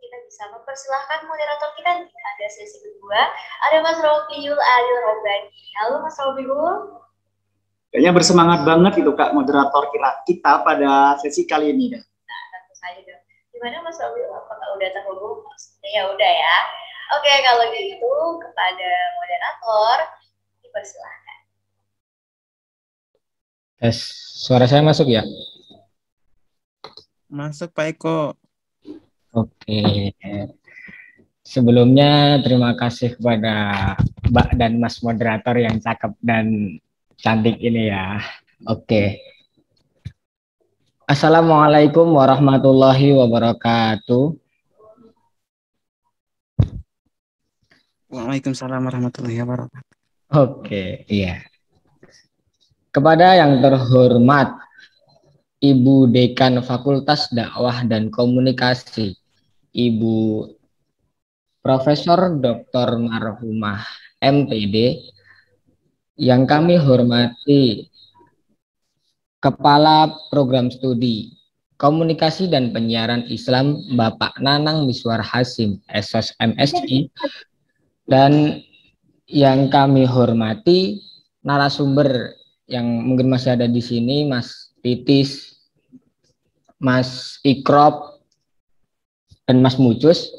kita bisa mempersilahkan moderator kita nih. Ada sesi kedua, ada Mas Robiul Adil Robani. Halo Mas Robiul. Kayaknya bersemangat banget itu Kak moderator kita pada sesi kali ini. Nah, tentu saja dong. Gimana Mas Robiul? Apakah udah terhubung? Ya udah ya. Oke, kalau gitu kepada moderator dipersilahkan. Suara saya masuk ya? Masuk Pak Eko. Oke. Sebelumnya terima kasih kepada Mbak dan Mas moderator yang cakep dan cantik ini ya. Oke. Assalamualaikum warahmatullahi wabarakatuh. Waalaikumsalam warahmatullahi wabarakatuh. Oke, iya. Kepada yang terhormat Ibu Dekan Fakultas Dakwah dan Komunikasi, Ibu Profesor Dr. Marhumah MPD, yang kami hormati Kepala Program Studi Komunikasi dan Penyiaran Islam Bapak Nanang Miswar Hasim, SOS MSI, dan yang kami hormati narasumber yang mungkin masih ada di sini, Mas Titis, Mas Ikrop, dan Mas Mucus.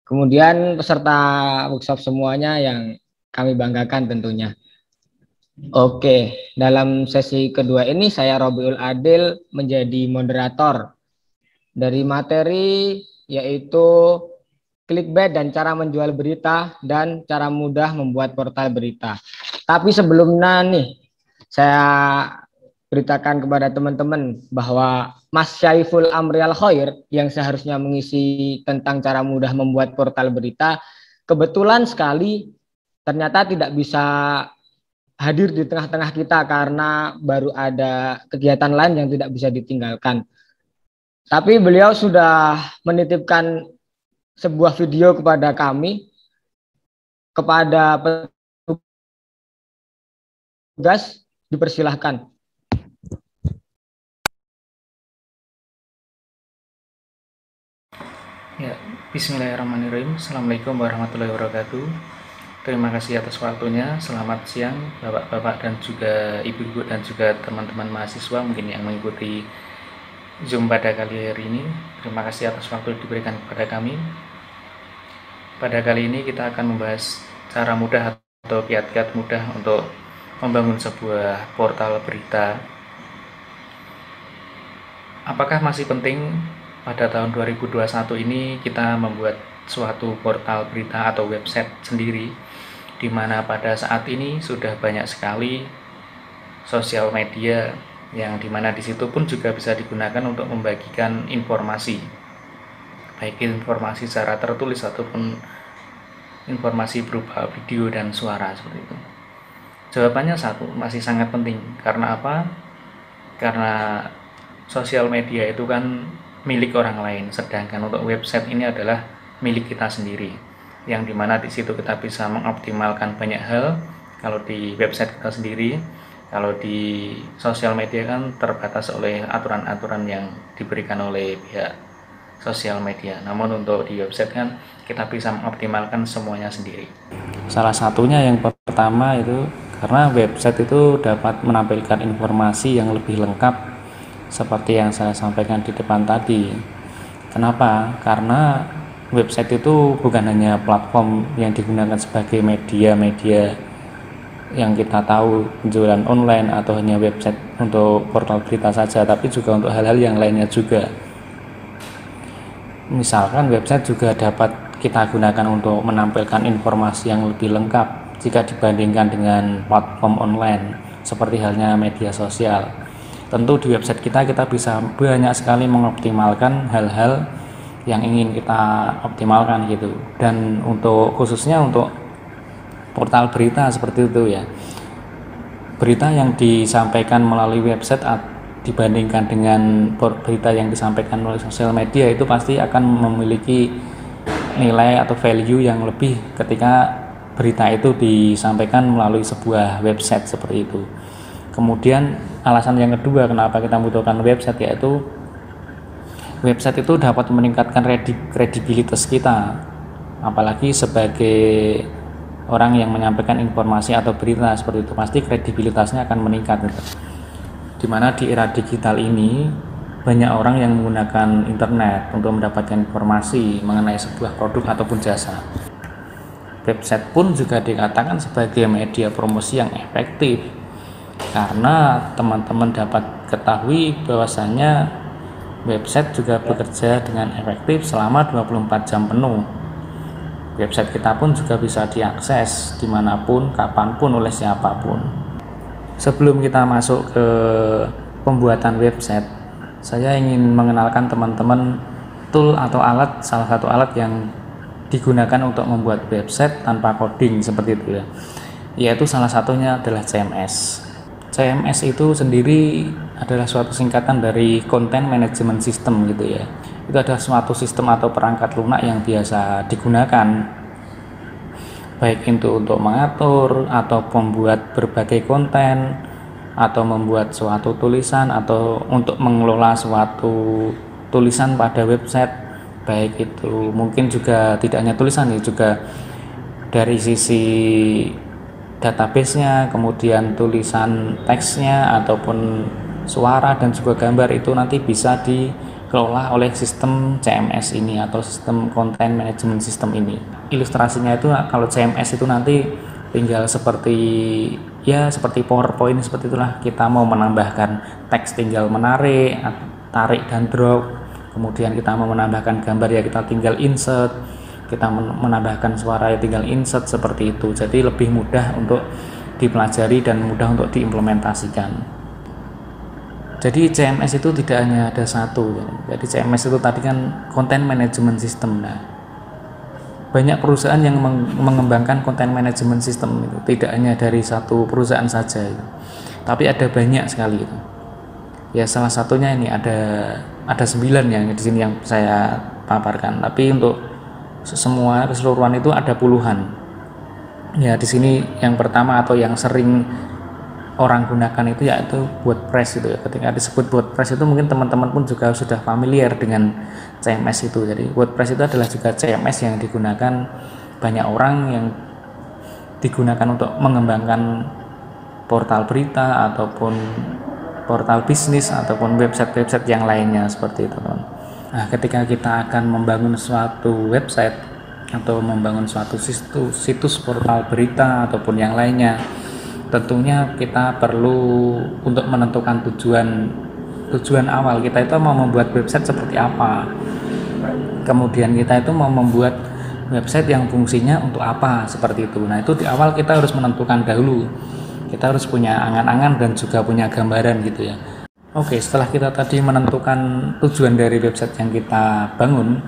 Kemudian peserta workshop semuanya yang kami banggakan tentunya. Oke, dalam sesi kedua ini saya Robiul Adil menjadi moderator dari materi yaitu clickbait dan cara menjual berita dan cara mudah membuat portal berita. Tapi sebelumnya nih saya beritakan kepada teman-teman bahwa Mas Syaiful Amrial Khoir yang seharusnya mengisi tentang cara mudah membuat portal berita kebetulan sekali ternyata tidak bisa hadir di tengah-tengah kita karena baru ada kegiatan lain yang tidak bisa ditinggalkan. Tapi beliau sudah menitipkan sebuah video kepada kami, kepada petugas, dipersilahkan. Ya, bismillahirrahmanirrahim. Assalamualaikum warahmatullahi wabarakatuh. Terima kasih atas waktunya. Selamat siang Bapak-bapak dan juga Ibu-ibu dan juga teman-teman mahasiswa mungkin yang mengikuti Zoom pada kali hari ini. Terima kasih atas waktu yang diberikan kepada kami. Pada kali ini kita akan membahas cara mudah atau kiat-kiat mudah untuk membangun sebuah portal berita. Apakah masih penting pada tahun 2021 ini kita membuat suatu portal berita atau website sendiri, di mana pada saat ini sudah banyak sekali sosial media yang dimana di situ pun juga bisa digunakan untuk membagikan informasi, baik informasi secara tertulis ataupun informasi berupa video dan suara seperti itu. Jawabannya satu, masih sangat penting. Karena apa? Karena sosial media itu kan milik orang lain, sedangkan untuk website ini adalah milik kita sendiri, yang dimana di situ kita bisa mengoptimalkan banyak hal. Kalau di website kita sendiri, kalau di sosial media kan terbatas oleh aturan-aturan yang diberikan oleh pihak sosial media. Namun untuk di website kan kita bisa mengoptimalkan semuanya sendiri. Salah satunya yang pertama itu karena website itu dapat menampilkan informasi yang lebih lengkap seperti yang saya sampaikan di depan tadi. Kenapa? Karena website itu bukan hanya platform yang digunakan sebagai media-media yang kita tahu penjualan online atau hanya website untuk portal berita saja, tapi juga untuk hal-hal yang lainnya juga. Misalkan website juga dapat kita gunakan untuk menampilkan informasi yang lebih lengkap jika dibandingkan dengan platform online seperti halnya media sosial. Tentu di website kita bisa banyak sekali mengoptimalkan hal-hal yang ingin kita optimalkan gitu. Dan untuk khususnya untuk portal berita seperti itu ya, berita yang disampaikan melalui website dibandingkan dengan berita yang disampaikan melalui sosial media itu pasti akan memiliki nilai atau value yang lebih ketika berita itu disampaikan melalui sebuah website seperti itu. Kemudian alasan yang kedua kenapa kita membutuhkan website yaitu Website itu dapat meningkatkan kredibilitas kita, apalagi sebagai orang yang menyampaikan informasi atau berita seperti itu, pasti kredibilitasnya akan meningkat gitu. Dimana di era digital ini banyak orang yang menggunakan internet untuk mendapatkan informasi mengenai sebuah produk ataupun jasa. Website pun juga dikatakan sebagai media promosi yang efektif, karena teman-teman dapat ketahui bahwasanya website juga bekerja dengan efektif selama 24 jam penuh. Website kita pun juga bisa diakses dimanapun, kapanpun, oleh siapapun. Sebelum kita masuk ke pembuatan website, saya ingin mengenalkan teman-teman tool atau alat, salah satu alat yang digunakan untuk membuat website tanpa coding seperti itu ya, yaitu salah satunya adalah CMS. CMS itu sendiri adalah suatu singkatan dari Content Management System gitu ya. Itu adalah suatu sistem atau perangkat lunak yang biasa digunakan baik itu untuk mengatur atau membuat berbagai konten, atau membuat suatu tulisan, atau untuk mengelola suatu tulisan pada website, baik itu mungkin juga tidak hanya tulisan ya, juga dari sisi database-nya, kemudian tulisan teksnya ataupun suara dan juga gambar, itu nanti bisa dikelola oleh sistem CMS ini atau sistem Content Management System ini. Ilustrasinya itu kalau CMS itu nanti tinggal seperti PowerPoint seperti itulah. Kita mau menambahkan teks tinggal menarik, tarik dan drop. Kemudian kita mau menambahkan gambar ya kita tinggal insert, kita menambahkan suara ya tinggal insert, seperti itu. Jadi lebih mudah untuk dipelajari dan mudah untuk diimplementasikan. Jadi CMS itu tidak hanya ada satu. Jadi CMS itu tadi kan Content Management System. Nah, banyak perusahaan yang mengembangkan Content Management System itu, tidak hanya dari satu perusahaan saja itu, tapi ada banyak sekali itu. Ya salah satunya ini ada 9 yang di sini yang saya paparkan, tapi untuk semua keseluruhan itu ada puluhan. Ya di sini yang pertama atau yang sering orang gunakan itu yaitu WordPress itu ya. Ketika disebut WordPress itu mungkin teman-teman pun juga sudah familiar dengan CMS itu. Jadi WordPress itu adalah juga CMS yang digunakan banyak orang, yang digunakan untuk mengembangkan portal berita ataupun portal bisnis ataupun website-website yang lainnya seperti itu, teman. Nah, ketika kita akan membangun suatu website atau membangun suatu situs portal berita ataupun yang lainnya, tentunya kita perlu untuk menentukan tujuan awal kita itu mau membuat website seperti apa. Kemudian kita itu mau membuat website yang fungsinya untuk apa, seperti itu. Nah, itu di awal kita harus menentukan dahulu. Kita harus punya angan-angan dan juga punya gambaran gitu ya. Oke, setelah kita tadi menentukan tujuan dari website yang kita bangun,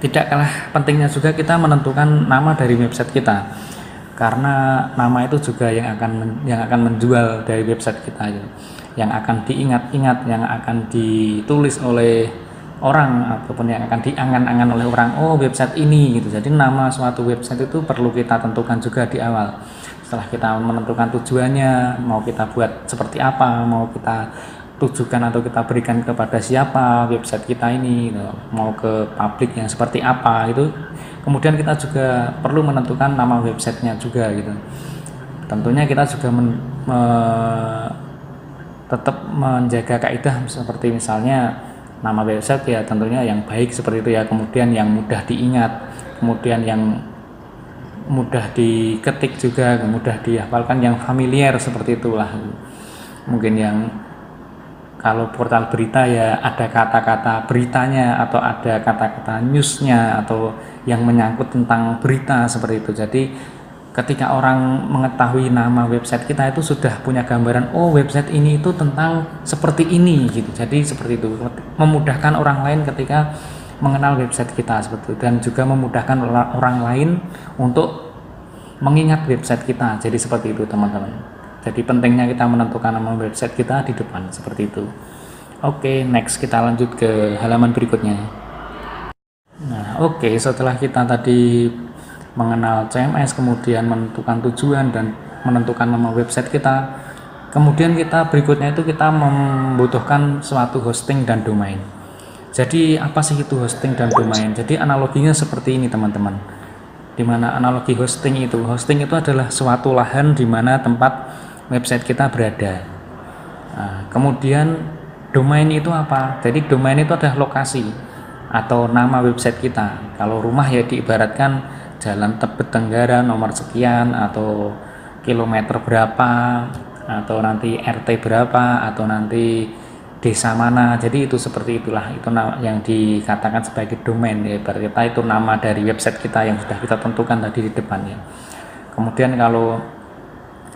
tidak kalah pentingnya juga kita menentukan nama dari website kita. Karena nama itu juga yang akan menjual dari website kita, yang akan diingat-ingat, yang akan ditulis oleh orang ataupun yang akan diangan-angan oleh orang, oh website ini gitu. Jadi nama suatu website itu perlu kita tentukan juga di awal. Setelah kita menentukan tujuannya, mau kita buat seperti apa, mau kita tujukan atau kita berikan kepada siapa website kita ini, mau ke publik yang seperti apa itu. Kemudian kita juga perlu menentukan nama websitenya juga gitu. Tentunya kita juga tetap menjaga kaidah seperti misalnya nama website ya tentunya yang baik seperti itu ya, kemudian yang mudah diingat, kemudian yang mudah diketik juga, mudah dihafalkan, yang familiar seperti itulah. Mungkin yang kalau portal berita ya ada kata-kata beritanya atau ada kata-kata newsnya atau yang menyangkut tentang berita seperti itu. Jadi ketika orang mengetahui nama website kita itu sudah punya gambaran, oh website ini itu tentang seperti ini gitu. Jadi seperti itu memudahkan orang lain ketika mengenal website kita seperti itu, dan juga memudahkan orang lain untuk mengingat website kita. Jadi seperti itu teman-teman. Jadi pentingnya kita menentukan nama website kita di depan seperti itu. Oke, next kita lanjut ke halaman berikutnya. Nah, oke, setelah kita tadi mengenal CMS, kemudian menentukan tujuan dan menentukan nama website kita, kemudian kita berikutnya itu kita membutuhkan suatu hosting dan domain. Jadi apa sih itu hosting dan domain? Jadi analoginya seperti ini teman-teman. Di mana analogi hosting itu adalah suatu lahan di mana tempat website kita berada. Nah, kemudian domain itu apa? Jadi domain itu adalah lokasi atau nama website kita. Kalau rumah ya diibaratkan Jalan Tebet Tenggara nomor sekian, atau kilometer berapa, atau nanti RT berapa, atau nanti desa mana. Jadi itu seperti itulah, itu yang dikatakan sebagai domain ya. Berarti itu nama dari website kita yang sudah kita tentukan tadi di depannya. Kemudian kalau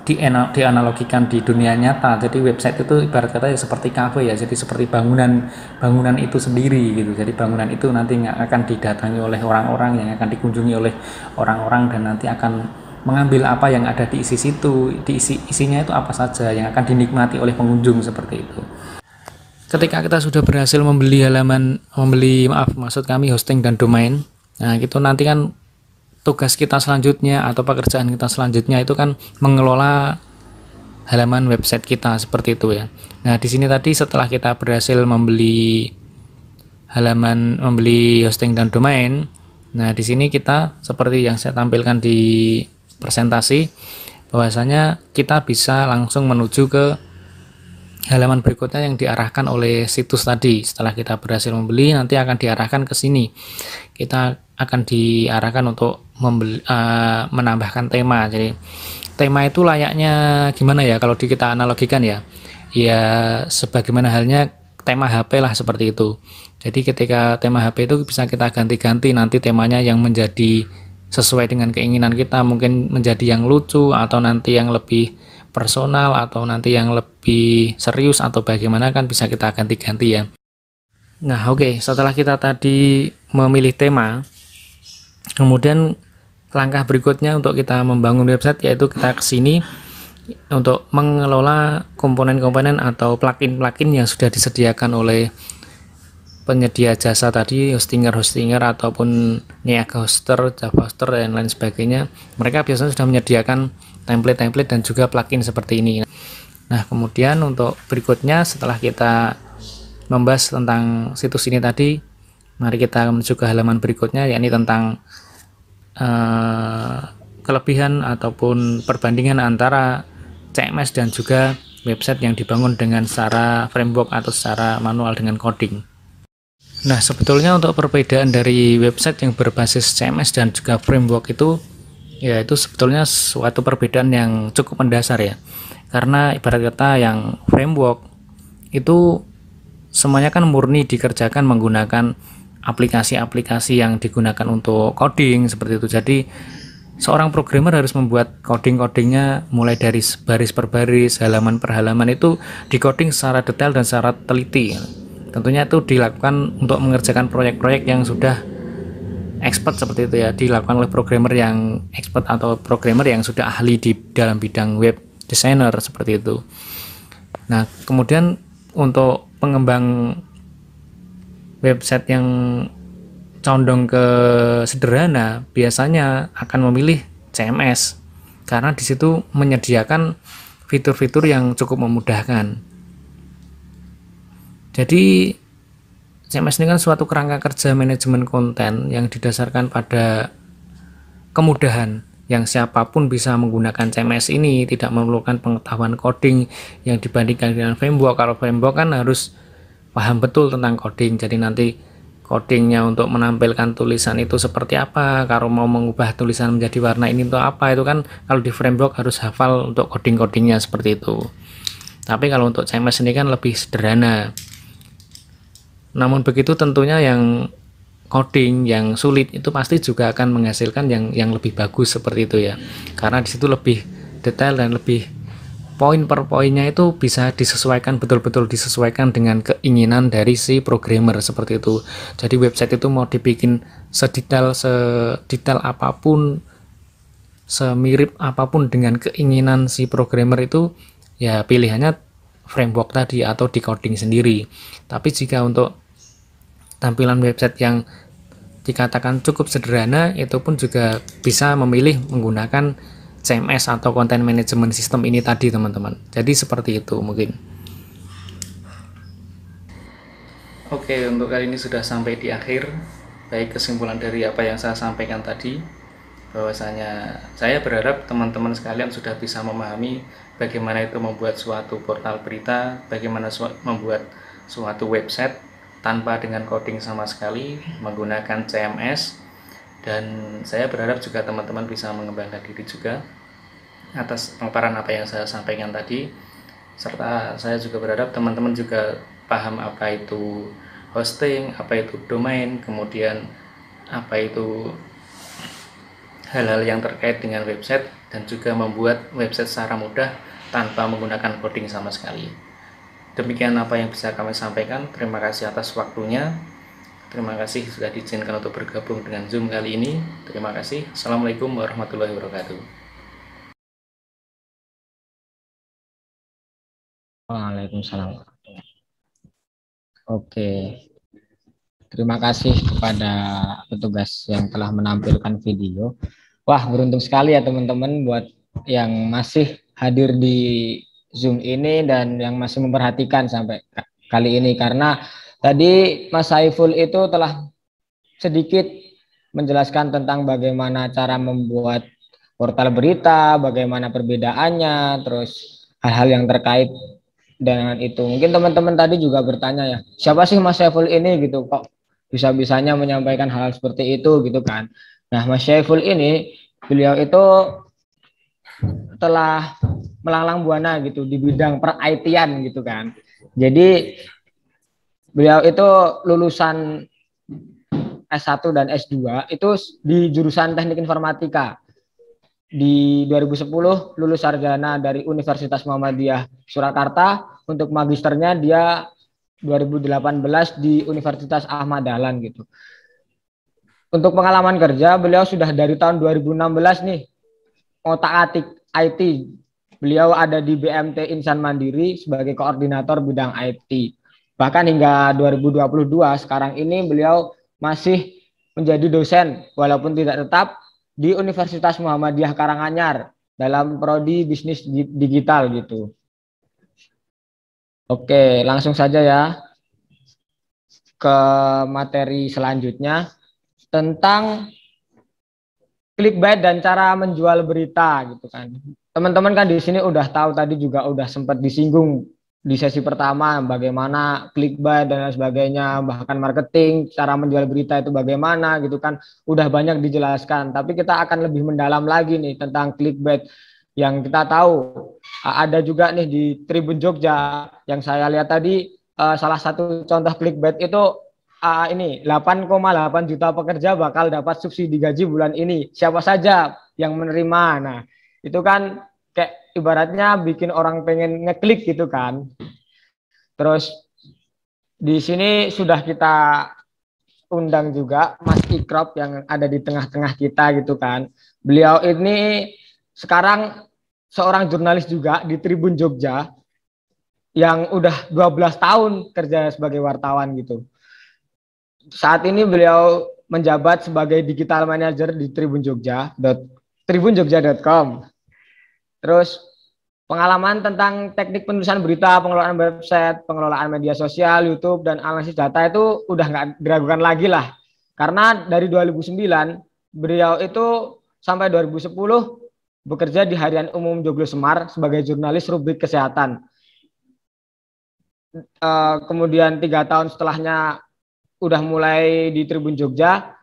dianalogikan di dunia nyata, jadi website itu ibarat kata ya seperti kafe ya, jadi seperti bangunan itu sendiri gitu. Jadi bangunan itu nanti akan didatangi oleh orang-orang, yang akan dikunjungi oleh orang-orang, dan nanti akan mengambil apa yang ada di isi situ, isinya itu apa saja yang akan dinikmati oleh pengunjung, seperti itu. Ketika kita sudah berhasil hosting dan domain, nah itu nanti kan tugas kita selanjutnya atau pekerjaan kita selanjutnya itu kan mengelola halaman website kita, seperti itu ya. Nah di sini tadi setelah kita berhasil membeli hosting dan domain, nah di sini kita seperti yang saya tampilkan di presentasi, bahwasanya kita bisa langsung menuju ke halaman berikutnya yang diarahkan oleh situs tadi. Setelah kita berhasil membeli, nanti akan diarahkan ke sini. Kita akan diarahkan untuk menambahkan tema. Jadi tema itu layaknya gimana ya kalau kita analogikan ya sebagaimana halnya tema HP lah, seperti itu. Jadi ketika tema HP itu bisa kita ganti-ganti nanti temanya yang menjadi sesuai dengan keinginan kita, mungkin menjadi yang lucu, atau nanti yang lebih personal, atau nanti yang lebih serius, atau bagaimana, kan bisa kita ganti-ganti ya. Nah oke, setelah kita tadi memilih tema, kemudian langkah berikutnya untuk kita membangun website yaitu kita ke sini untuk mengelola komponen-komponen atau plugin-plugin yang sudah disediakan oleh penyedia jasa tadi, hostinger ataupun niaga hoster, Java hoster, dan lain sebagainya. Mereka biasanya sudah menyediakan template-template dan juga plugin seperti ini. Nah kemudian untuk berikutnya, setelah kita membahas tentang situs ini tadi, mari kita menuju ke halaman berikutnya, yakni tentang kelebihan ataupun perbandingan antara CMS dan juga website yang dibangun dengan secara framework atau secara manual dengan coding. Nah sebetulnya untuk perbedaan dari website yang berbasis CMS dan juga framework itu sebetulnya suatu perbedaan yang cukup mendasar ya. Karena ibarat kata yang framework itu semuanya kan murni dikerjakan menggunakan aplikasi-aplikasi yang digunakan untuk coding, seperti itu. Jadi seorang programmer harus membuat coding-codingnya mulai dari baris per baris, halaman per halaman, itu dicoding secara detail dan secara teliti. Tentunya itu dilakukan untuk mengerjakan proyek-proyek yang sudah expert, seperti itu ya, dilakukan oleh programmer yang expert atau programmer yang sudah ahli di dalam bidang web designer, seperti itu. Nah kemudian untuk pengembang website yang condong ke sederhana biasanya akan memilih CMS karena di situ menyediakan fitur-fitur yang cukup memudahkan. Jadi CMS ini kan suatu kerangka kerja manajemen konten yang didasarkan pada kemudahan, yang siapapun bisa menggunakan CMS ini, tidak memerlukan pengetahuan coding yang dibandingkan dengan framework. Kalau framework kan harus paham betul tentang coding, jadi nanti codingnya untuk menampilkan tulisan itu seperti apa, kalau mau mengubah tulisan menjadi warna ini untuk apa, itu kan kalau di framework harus hafal untuk coding-codingnya, seperti itu. Tapi kalau untuk CMS ini kan lebih sederhana. Namun begitu tentunya yang coding yang sulit itu pasti juga akan menghasilkan yang lebih bagus, seperti itu ya, karena di situ lebih detail dan lebih poin per poinnya itu bisa disesuaikan, betul-betul disesuaikan dengan keinginan dari si programmer, seperti itu. Jadi website itu mau dibikin sedetail apapun, semirip apapun dengan keinginan si programmer itu, ya pilihannya framework tadi atau decoding sendiri. Tapi jika untuk tampilan website yang dikatakan cukup sederhana, itu pun juga bisa memilih menggunakan CMS atau Content Management System ini tadi, teman-teman. Jadi seperti itu mungkin. Oke, untuk kali ini sudah sampai di akhir. Baik, kesimpulan dari apa yang saya sampaikan tadi, bahwasanya saya berharap teman-teman sekalian sudah bisa memahami bagaimana itu membuat suatu portal berita, bagaimana membuat suatu website tanpa dengan coding sama sekali, menggunakan CMS. Dan saya berharap juga teman-teman bisa mengembangkan diri juga atas pemaparan apa yang saya sampaikan tadi, serta saya juga berharap teman-teman juga paham apa itu hosting, apa itu domain, kemudian apa itu hal-hal yang terkait dengan website, dan juga membuat website secara mudah tanpa menggunakan coding sama sekali. Demikian apa yang bisa kami sampaikan. Terima kasih atas waktunya. Terima kasih sudah diizinkan untuk bergabung dengan Zoom kali ini. Terima kasih. Assalamualaikum warahmatullahi wabarakatuh. Waalaikumsalam. Oke, terima kasih kepada petugas yang telah menampilkan video. Wah, beruntung sekali ya teman-teman buat yang masih hadir di Zoom ini dan yang masih memperhatikan sampai kali ini, karena tadi Mas Saiful itu telah sedikit menjelaskan tentang bagaimana cara membuat portal berita, bagaimana perbedaannya, terus hal-hal yang terkait dengan itu. Mungkin teman-teman tadi juga bertanya ya, siapa sih Mas Saiful ini gitu, kok bisa-bisanya menyampaikan hal seperti itu gitu kan. Nah, Mas Saiful ini, beliau itu telah melanglang buana gitu di bidang per-IT-an gitu kan. Jadi beliau itu lulusan S1 dan S2 itu di jurusan Teknik Informatika. Di 2010 lulus sarjana dari Universitas Muhammadiyah Surakarta. Untuk magisternya dia 2018 di Universitas Ahmad Dahlan gitu. Untuk pengalaman kerja beliau sudah dari tahun 2016 nih otak-atik IT. Beliau ada di BMT Insan Mandiri sebagai koordinator bidang IT. Bahkan hingga 2022 sekarang ini beliau masih menjadi dosen walaupun tidak tetap di Universitas Muhammadiyah Karanganyar dalam prodi bisnis digital gitu. Oke, langsung saja ya ke materi selanjutnya tentang clickbait dan cara menjual berita gitu kan. Teman-teman kan di sini udah tahu, tadi juga udah sempat disinggung di sesi pertama bagaimana clickbait dan lain sebagainya, bahkan marketing, cara menjual berita itu bagaimana gitu kan, udah banyak dijelaskan. Tapi kita akan lebih mendalam lagi nih tentang clickbait. Yang kita tahu ada juga nih di Tribun Jogja yang saya lihat tadi, salah satu contoh clickbait itu ini 8,8 juta pekerja bakal dapat subsidi gaji bulan ini, siapa saja yang menerima. Nah, itu kan kayak ibaratnya bikin orang pengen ngeklik gitu kan. Terus di sini sudah kita undang juga Mas Ikrop yang ada di tengah-tengah kita gitu kan. Beliau ini sekarang seorang jurnalis juga di Tribun Jogja yang udah 12 tahun kerja sebagai wartawan gitu. Saat ini beliau menjabat sebagai digital manager di tribunjogja.com. Terus pengalaman tentang teknik penulisan berita, pengelolaan website, pengelolaan media sosial, YouTube, dan analisis data itu udah nggak diragukan lagi lah. Karena dari 2009 beliau itu sampai 2010 bekerja di Harian Umum Joglo Semar sebagai jurnalis rubrik kesehatan. Kemudian 3 tahun setelahnya udah mulai di Tribun Jogja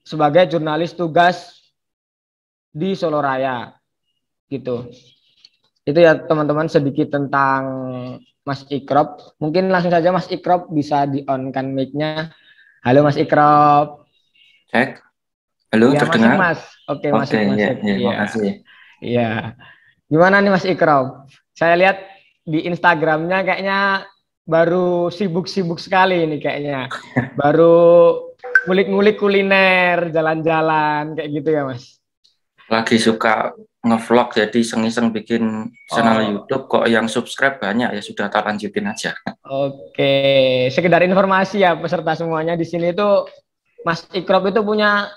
sebagai jurnalis tugas di Solo Raya gitu. Itu ya teman-teman sedikit tentang Mas Ikrop. Mungkin langsung saja Mas Ikrop bisa di-on-kan mic-nya. Halo Mas Ikrop. Cek. Halo, ya, terdengar? Mas. Oke, masuk. Ya, terima kasih. Iya. Gimana nih Mas Ikrop? Saya lihat di Instagramnya kayaknya baru sibuk-sibuk sekali ini kayaknya. Baru ngulik-ngulik kuliner, jalan-jalan, kayak gitu ya Mas? Lagi suka ngevlog, jadi iseng-iseng bikin channel YouTube, kok yang subscribe banyak, ya sudah tak lanjutin aja. Oke, sekedar informasi ya peserta semuanya, di sini tuh Mas Ikrop itu punya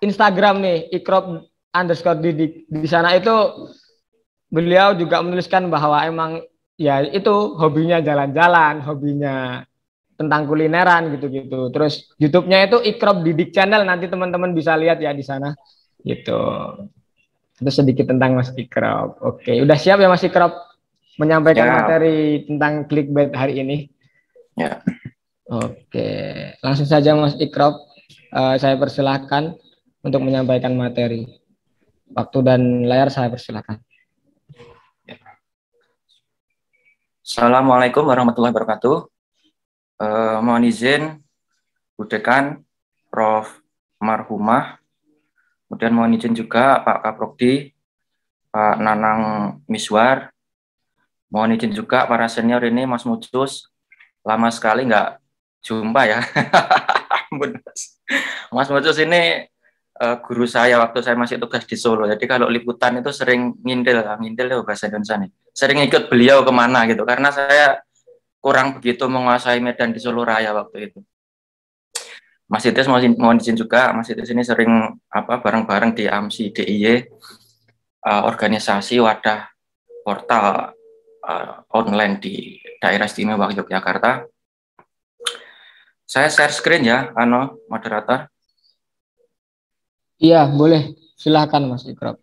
Instagram nih, Ikrop_Didik. Di sana itu beliau juga menuliskan bahwa emang ya itu hobinya jalan-jalan, hobinya tentang kulineran gitu-gitu. Terus YouTube-nya itu Ikrop Didik Channel, nanti teman-teman bisa lihat ya di sana gitu. Itu sedikit tentang Mas Ikrop. Oke, udah siap ya Mas Ikrop menyampaikan Ya. materi tentang clickbait hari ini? Ya. Oke, langsung saja Mas Ikrop, saya persilahkan untuk menyampaikan materi. Waktu dan layar saya persilahkan. Assalamualaikum warahmatullahi wabarakatuh. Mohon izin Bu Dekan, Prof. Marhumah, kemudian mohon izin juga Pak Kaprodi, Pak Nanang Miswar, mohon izin juga para senior ini, Mas Mucus, lama sekali nggak jumpa ya. Mas Mucus ini guru saya waktu saya masih tugas di Solo, jadi kalau liputan itu sering ngintil itu bahasa Indonesia nih, sering ikut beliau kemana gitu, karena saya kurang begitu menguasai medan di Solo Raya waktu itu. Mas Idris mohon izin juga, Mas Idris ini sering bareng-bareng di AMSI DIY, organisasi wadah portal online di daerah istimewa Yogyakarta. Saya share screen ya, moderator. Iya, boleh. Silakan Mas Ikrop.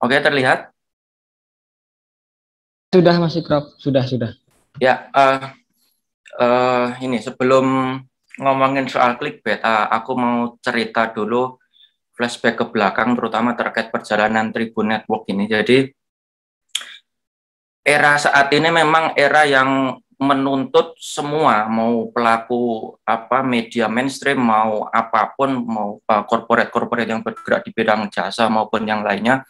Oke, terlihat? Sudah Mas Ikrop, sudah. Ya, ini sebelum ngomongin soal clickbait, aku mau cerita dulu flashback ke belakang, terutama terkait perjalanan Tribun Network ini. Jadi, era saat ini memang era yang menuntut semua, mau pelaku media mainstream, mau apapun, mau corporate yang bergerak di bidang jasa maupun yang lainnya,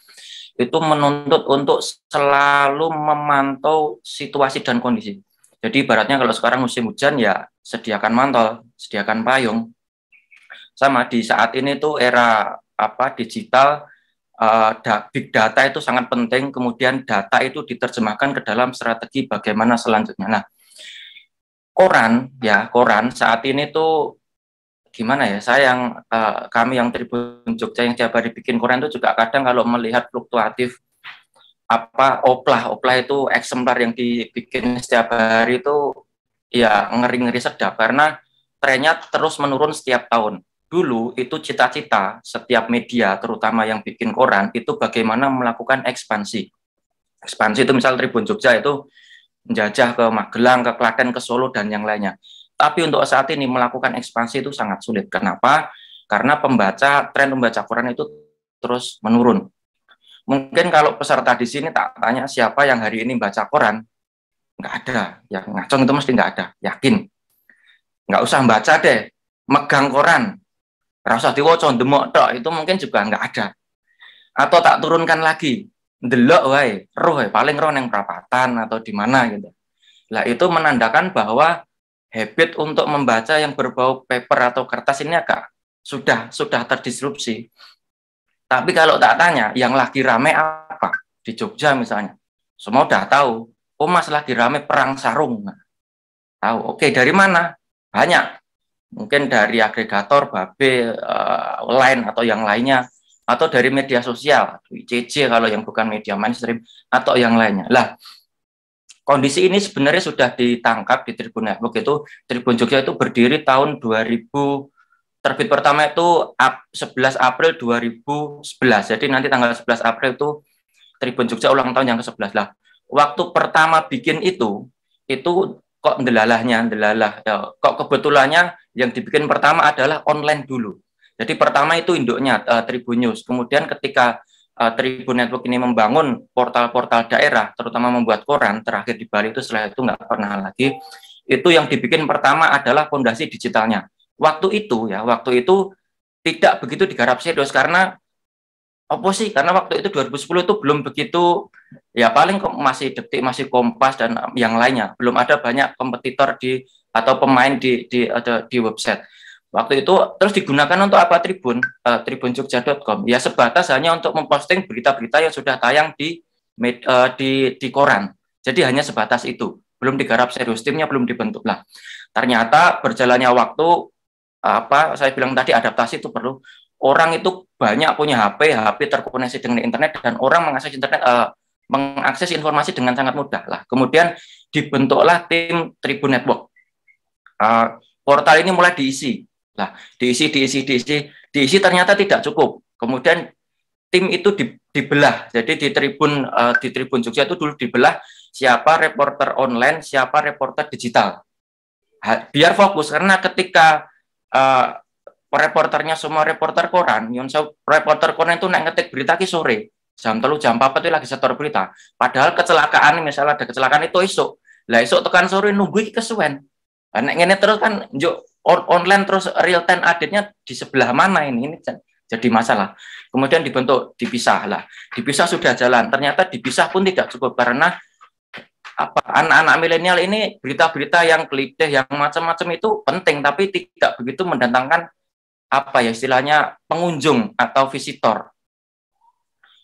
itu menuntut untuk selalu memantau situasi dan kondisi. Jadi ibaratnya kalau sekarang musim hujan ya sediakan mantel, sediakan payung. Sama di saat ini tuh era digital, big data itu sangat penting, kemudian data itu diterjemahkan ke dalam strategi bagaimana selanjutnya. Nah, koran saat ini tuh gimana ya, kami yang Tribun Jogja yang tiap hari bikin koran itu juga kadang kalau melihat fluktuatif oplah itu eksemplar yang dibikin setiap hari itu ya ngeri-ngeri sedap, karena trennya terus menurun setiap tahun. Dulu itu cita-cita setiap media, terutama yang bikin koran, itu bagaimana melakukan ekspansi. Ekspansi itu misal Tribun Jogja itu menjajah ke Magelang, ke Klaten, ke Solo, dan yang lainnya. Tapi untuk saat ini melakukan ekspansi itu sangat sulit. Kenapa? Karena tren pembaca koran itu terus menurun. Mungkin kalau peserta di sini tak tanya siapa yang hari ini baca koran, nggak ada. Yang ngacong itu mesti nggak ada, yakin. Nggak usah baca deh, megang koran. Rasa diwoco, demok tok, itu mungkin juga nggak ada. Atau tak turunkan lagi, delok wae, paling roh yang perapatan atau di mana gitu. Lah itu menandakan bahwa habit untuk membaca yang berbau paper atau kertas ini agak sudah terdisrupsi. Tapi kalau tak tanya, yang lagi rame apa? Di Jogja misalnya, semua udah tahu. Oh Mas lagi rame perang sarung. Tahu? Oke, dari mana? Banyak. Mungkin dari agregator, Babe, Line atau yang lainnya, atau dari media sosial, ICC kalau yang bukan media mainstream, atau yang lainnya. Lah, kondisi ini sebenarnya sudah ditangkap di Tribun Network itu. Tribun Jogja itu berdiri tahun 2000, terbit pertama itu 11 April 2011. Jadi nanti tanggal 11 April itu Tribun Jogja ulang tahun yang ke-11 lah. Waktu pertama bikin itu kok delalah ya, kok kebetulannya yang dibikin pertama adalah online dulu. Jadi pertama itu induknya Tribun News. Kemudian ketika Tribun Network ini membangun portal-portal daerah, terutama membuat koran, terakhir di Bali itu setelah itu nggak pernah lagi. Itu yang dibikin pertama adalah fondasi digitalnya. Waktu itu tidak begitu digarap serius karena apa sih? Karena waktu itu 2010 itu belum begitu, ya paling masih Detik, masih Kompas dan yang lainnya. Belum ada banyak kompetitor atau pemain di website. Waktu itu terus digunakan untuk apa Tribun? Tribunjogja.com. Ya sebatas hanya untuk memposting berita-berita yang sudah tayang di koran. Jadi hanya sebatas itu. Belum digarap serius, timnya belum dibentuk lah. Ternyata berjalannya waktu, saya bilang tadi adaptasi itu perlu. orang itu banyak punya HP terkoneksi dengan internet, dan orang mengakses internet, mengakses informasi dengan sangat mudah lah. Kemudian dibentuklah tim Tribun Network. Portal ini mulai diisi. Lah, diisi ternyata tidak cukup. Kemudian tim itu dibelah. Jadi di Tribun Jogja itu dulu dibelah siapa reporter online, siapa reporter digital. Biar fokus, karena ketika reporternya semua reporter koran, reporter koran itu ngetik berita ki sore, jam 3 jam 4 itu lagi setor berita. Padahal kecelakaan, misalnya ada kecelakaan itu esok. Lah esok tekan sore nunggu kesuwen. Nah, ini terus kan online terus real time update-nya di sebelah mana ini jadi masalah. Kemudian dipisah lah. Dipisah sudah jalan. Ternyata dipisah pun tidak cukup, karena anak-anak milenial ini berita-berita yang clickbait, yang macam-macam itu penting, tapi tidak begitu mendatangkan istilahnya pengunjung atau visitor.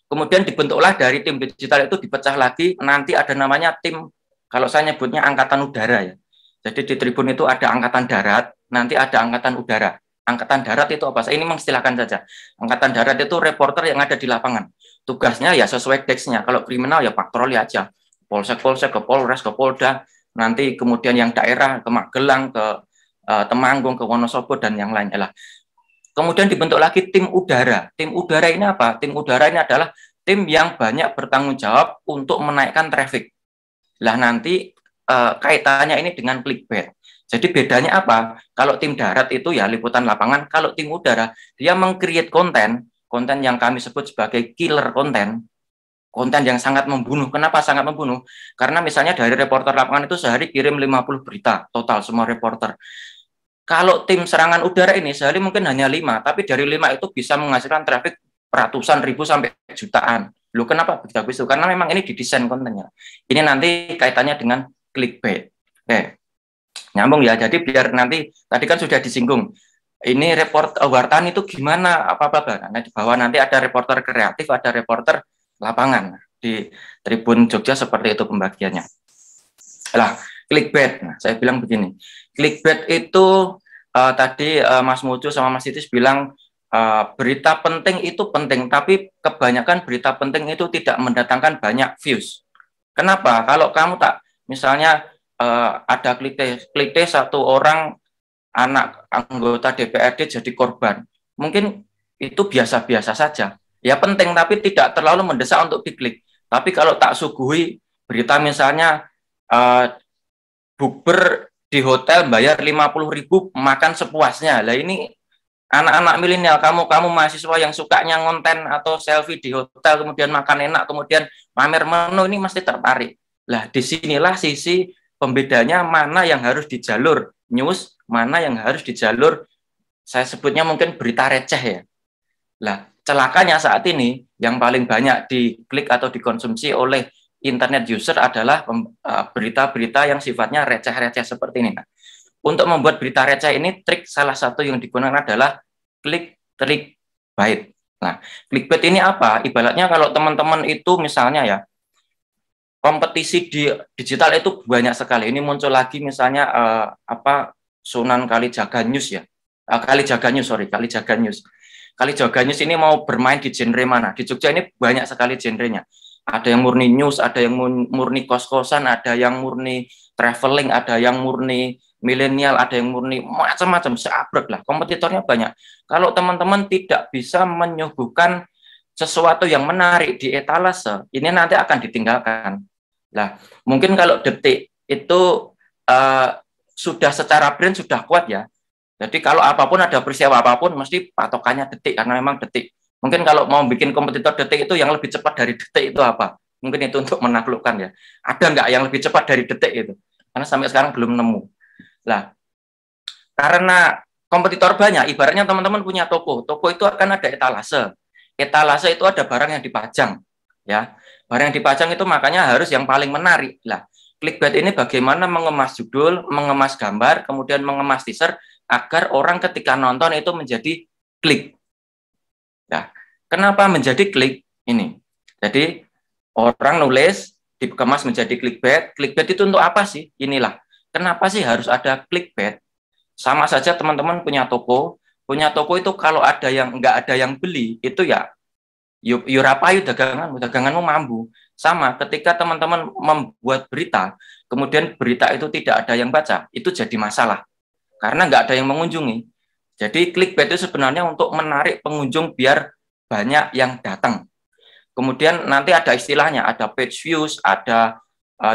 Kemudian dibentuklah dari tim digital itu, dipecah lagi, nanti ada namanya tim, kalau saya nyebutnya angkatan udara ya. Jadi di Tribun itu ada angkatan darat, nanti ada angkatan udara. Angkatan darat itu apa? Saya ini mengistilahkan saja. Angkatan darat itu reporter yang ada di lapangan. Tugasnya ya sesuai deksnya. Kalau kriminal ya patroli aja. Polsek, ke Polres, ke Polda. Nanti kemudian yang daerah ke Magelang, ke Temanggung, ke Wonosobo, dan yang lainnya lah. Kemudian dibentuk lagi tim udara. Tim udara ini apa? Tim udara ini adalah tim yang banyak bertanggung jawab untuk menaikkan traffic. Lah nanti kaitannya ini dengan clickbait. Jadi bedanya apa? Kalau tim darat itu ya liputan lapangan, kalau tim udara dia meng-create konten yang kami sebut sebagai killer konten yang sangat membunuh. Kenapa sangat membunuh? Karena misalnya dari reporter lapangan itu sehari kirim 50 berita total semua reporter. Kalau tim serangan udara ini sehari mungkin hanya 5, tapi dari 5 itu bisa menghasilkan traffic ratusan ribu sampai jutaan. Loh, kenapa begitu? Karena memang ini didesain kontennya. Ini nanti kaitannya dengan clickbait. Oke. Nyambung ya. Jadi biar nanti tadi kan sudah disinggung. Ini wartawan itu gimana apa-apa. Nah, di bawah nanti ada reporter kreatif, ada reporter lapangan. Di Tribun Jogja seperti itu pembagiannya. Lah, clickbait. Nah, saya bilang begini. Clickbait itu tadi Mas Mucu sama Mas Titis bilang berita penting itu penting, tapi kebanyakan berita penting itu tidak mendatangkan banyak views. Kenapa? Kalau kamu misalnya ada klite satu orang anak anggota DPRD jadi korban, mungkin itu biasa-biasa saja. Ya penting, tapi tidak terlalu mendesak untuk diklik. Tapi kalau tak suguhi berita misalnya bukber di hotel bayar 50.000 makan sepuasnya. Lah ini anak-anak milenial, kamu mahasiswa yang sukanya ngonten atau selfie di hotel, kemudian makan enak, kemudian pamer menu, ini mesti tertarik. Lah disinilah sisi pembedanya, mana yang harus di jalur news, mana yang harus di jalur saya sebutnya mungkin berita receh ya. Lah celakanya saat ini yang paling banyak diklik atau dikonsumsi oleh internet user adalah berita-berita yang sifatnya receh-receh seperti ini. Nah, untuk membuat berita receh ini, salah satu yang digunakan adalah clickbait. Nah, clickbait ini apa? Ibaratnya kalau teman-teman itu misalnya ya, kompetisi di digital itu banyak sekali. Ini muncul lagi misalnya Sunan Kalijaga News ya. Kalijaga News ini mau bermain di genre mana? Di Jogja ini banyak sekali genrenya. Ada yang murni news, ada yang murni kos-kosan, ada yang murni traveling, ada yang murni milenial, ada yang murni macam-macam, seabrek lah. Kompetitornya banyak. Kalau teman-teman tidak bisa menyuguhkan sesuatu yang menarik di etalase, ini nanti akan ditinggalkan. Lah, mungkin kalau Detik itu sudah secara brand sudah kuat ya. Jadi kalau apapun, ada peristiwa apapun, mesti patokannya Detik, karena memang Detik. Mungkin kalau mau bikin kompetitor Detik itu yang lebih cepat dari Detik itu apa? Mungkin itu untuk menaklukkan ya. Ada nggak yang lebih cepat dari Detik itu? Karena sampai sekarang belum nemu. Lah, karena kompetitor banyak, ibaratnya teman-teman punya toko. Toko itu akan ada etalase. Etalase itu ada barang yang dipajang. Ya, barang yang dipajang itu makanya harus yang paling menarik. Lah, clickbait ini bagaimana mengemas judul, mengemas gambar, kemudian mengemas teaser, agar orang ketika nonton itu menjadi klik. Nah, kenapa menjadi klik ini? Jadi orang nulis dikemas menjadi clickbait. Clickbait itu untuk apa sih? Inilah. Kenapa sih harus ada clickbait? Sama saja teman-teman punya toko, Punya toko itu kalau ada yang nggak ada yang beli, itu ya rapayu daganganmu mambu. Sama ketika teman-teman membuat berita, kemudian berita itu tidak ada yang baca, itu jadi masalah. Karena nggak ada yang mengunjungi. Jadi clickbait itu sebenarnya untuk menarik pengunjung biar banyak yang datang. Kemudian nanti ada istilahnya, ada page views, ada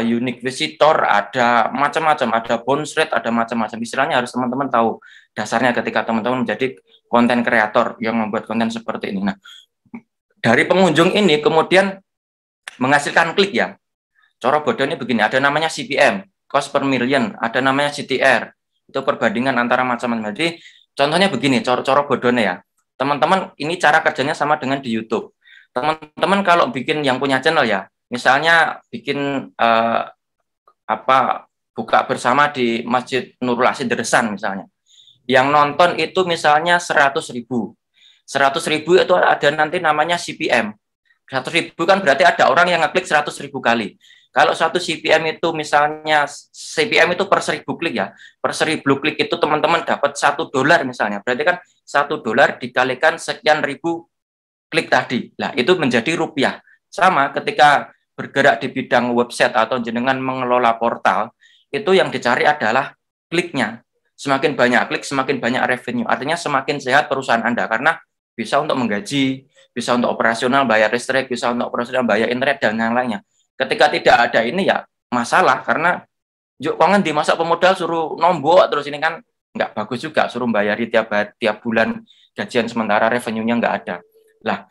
unique visitor, ada macam-macam, ada bounce rate, ada macam-macam. Istilahnya harus teman-teman tahu dasarnya ketika teman-teman menjadi konten kreator yang membuat konten seperti ini. Nah, dari pengunjung ini kemudian menghasilkan klik ya. Cara bodohnya begini, ada namanya CPM, cost per million, ada namanya CTR, itu perbandingan antara macam-macam. Jadi contohnya begini, cara bodohnya ya. Teman-teman, ini cara kerjanya sama dengan di YouTube. Teman-teman kalau bikin yang punya channel ya, misalnya bikin buka bersama di Masjid Nurul Asin Deresan misalnya. Yang nonton itu misalnya 100.000. 100.000 itu ada nanti namanya CPM. 100.000 kan berarti ada orang yang ngeklik 100.000 kali. Kalau satu CPM itu misalnya, CPM itu per 1.000 klik ya. Per 1.000 klik itu teman-teman dapat $1 misalnya. Berarti kan $1 dikalikan sekian ribu klik tadi. Nah, itu menjadi rupiah. Sama ketika bergerak di bidang website atau jenengan mengelola portal, itu yang dicari adalah kliknya. Semakin banyak klik, semakin banyak revenue. Artinya semakin sehat perusahaan Anda, karena bisa untuk menggaji, bisa untuk operasional, bayar listrik, bisa untuk operasional, bayar internet, dan yang lainnya. Ketika tidak ada ini ya masalah, karena yuk kongen dimasak pemodal suruh nombok, terus ini kan nggak bagus juga, suruh bayari tiap bulan gajian sementara revenue-nya nggak ada. Lah,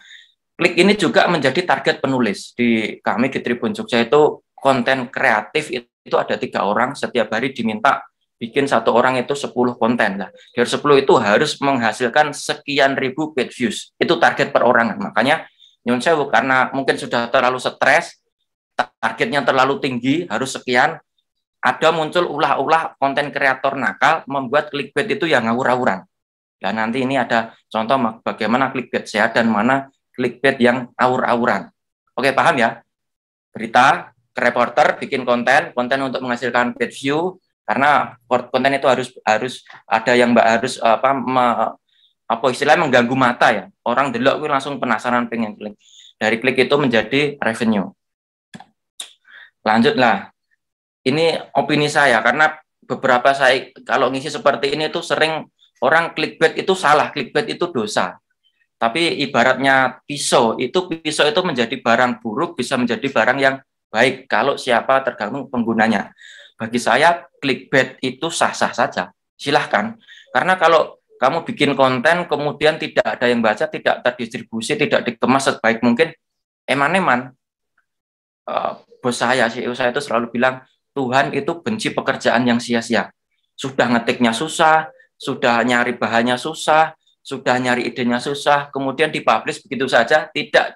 klik ini juga menjadi target penulis. Di kami di Tribun Jogja itu konten kreatif itu ada 3 orang, setiap hari diminta bikin 1 orang itu 10 konten. Nah, dari 10 itu harus menghasilkan sekian ribu page views. Itu target perorangan. Makanya nyun sewu, karena mungkin sudah terlalu stres, targetnya terlalu tinggi, harus sekian, ada muncul ulah-ulah konten kreator nakal membuat clickbait itu yang ngawur-ngawuran. Dan nanti ini ada contoh bagaimana clickbait sehat dan mana clickbait yang awur-awuran. Oke, paham ya? Berita, reporter bikin konten untuk menghasilkan page view, karena konten itu harus ada yang harus istilahnya mengganggu mata ya. Orang delok kuwi langsung penasaran pengen klik. Dari klik itu menjadi revenue. Lanjutlah. Ini opini saya, karena beberapa saya kalau ngisi seperti ini tuh sering orang clickbait itu salah, clickbait itu dosa. Tapi ibaratnya pisau itu menjadi barang buruk, bisa menjadi barang yang baik kalau siapa tergantung penggunanya. Bagi saya clickbait itu sah-sah saja, silahkan. Karena kalau kamu bikin konten kemudian tidak ada yang baca, tidak terdistribusi, tidak dikemas sebaik mungkin, eman-eman. Bos saya, CEO saya itu selalu bilang, Tuhan itu benci pekerjaan yang sia-sia. Sudah ngetiknya susah, sudah nyari bahannya susah, sudah nyari idenya susah, kemudian dipublish begitu saja, tidak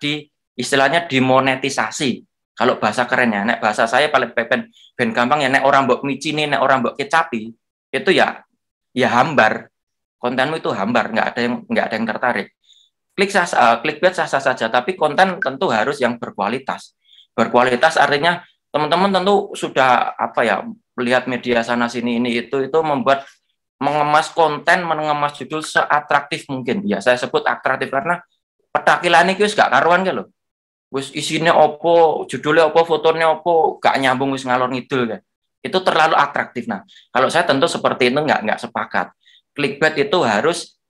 istilahnya dimonetisasi. Kalau bahasa kerennya, nek bahasa saya paling ben gampang ya, nek orang mbok micini, nek orang mbok kecapi, itu ya hambar. Kontenmu itu hambar, nggak ada yang tertarik. Clickbait sah saja, tapi konten tentu harus yang berkualitas. Berkualitas artinya teman-teman tentu sudah melihat media sana sini ini itu mengemas konten, mengemas judul seatraktif mungkin. Ya, saya sebut atraktif karena petakilan iki wis gak karuan ke lho. Wis isinya opo, judulnya opo, fotonya opo, gak nyambung, wis ngalor ngidul kan. Itu terlalu atraktif. Nah, kalau saya tentu seperti itu nggak sepakat. Clickbait itu harus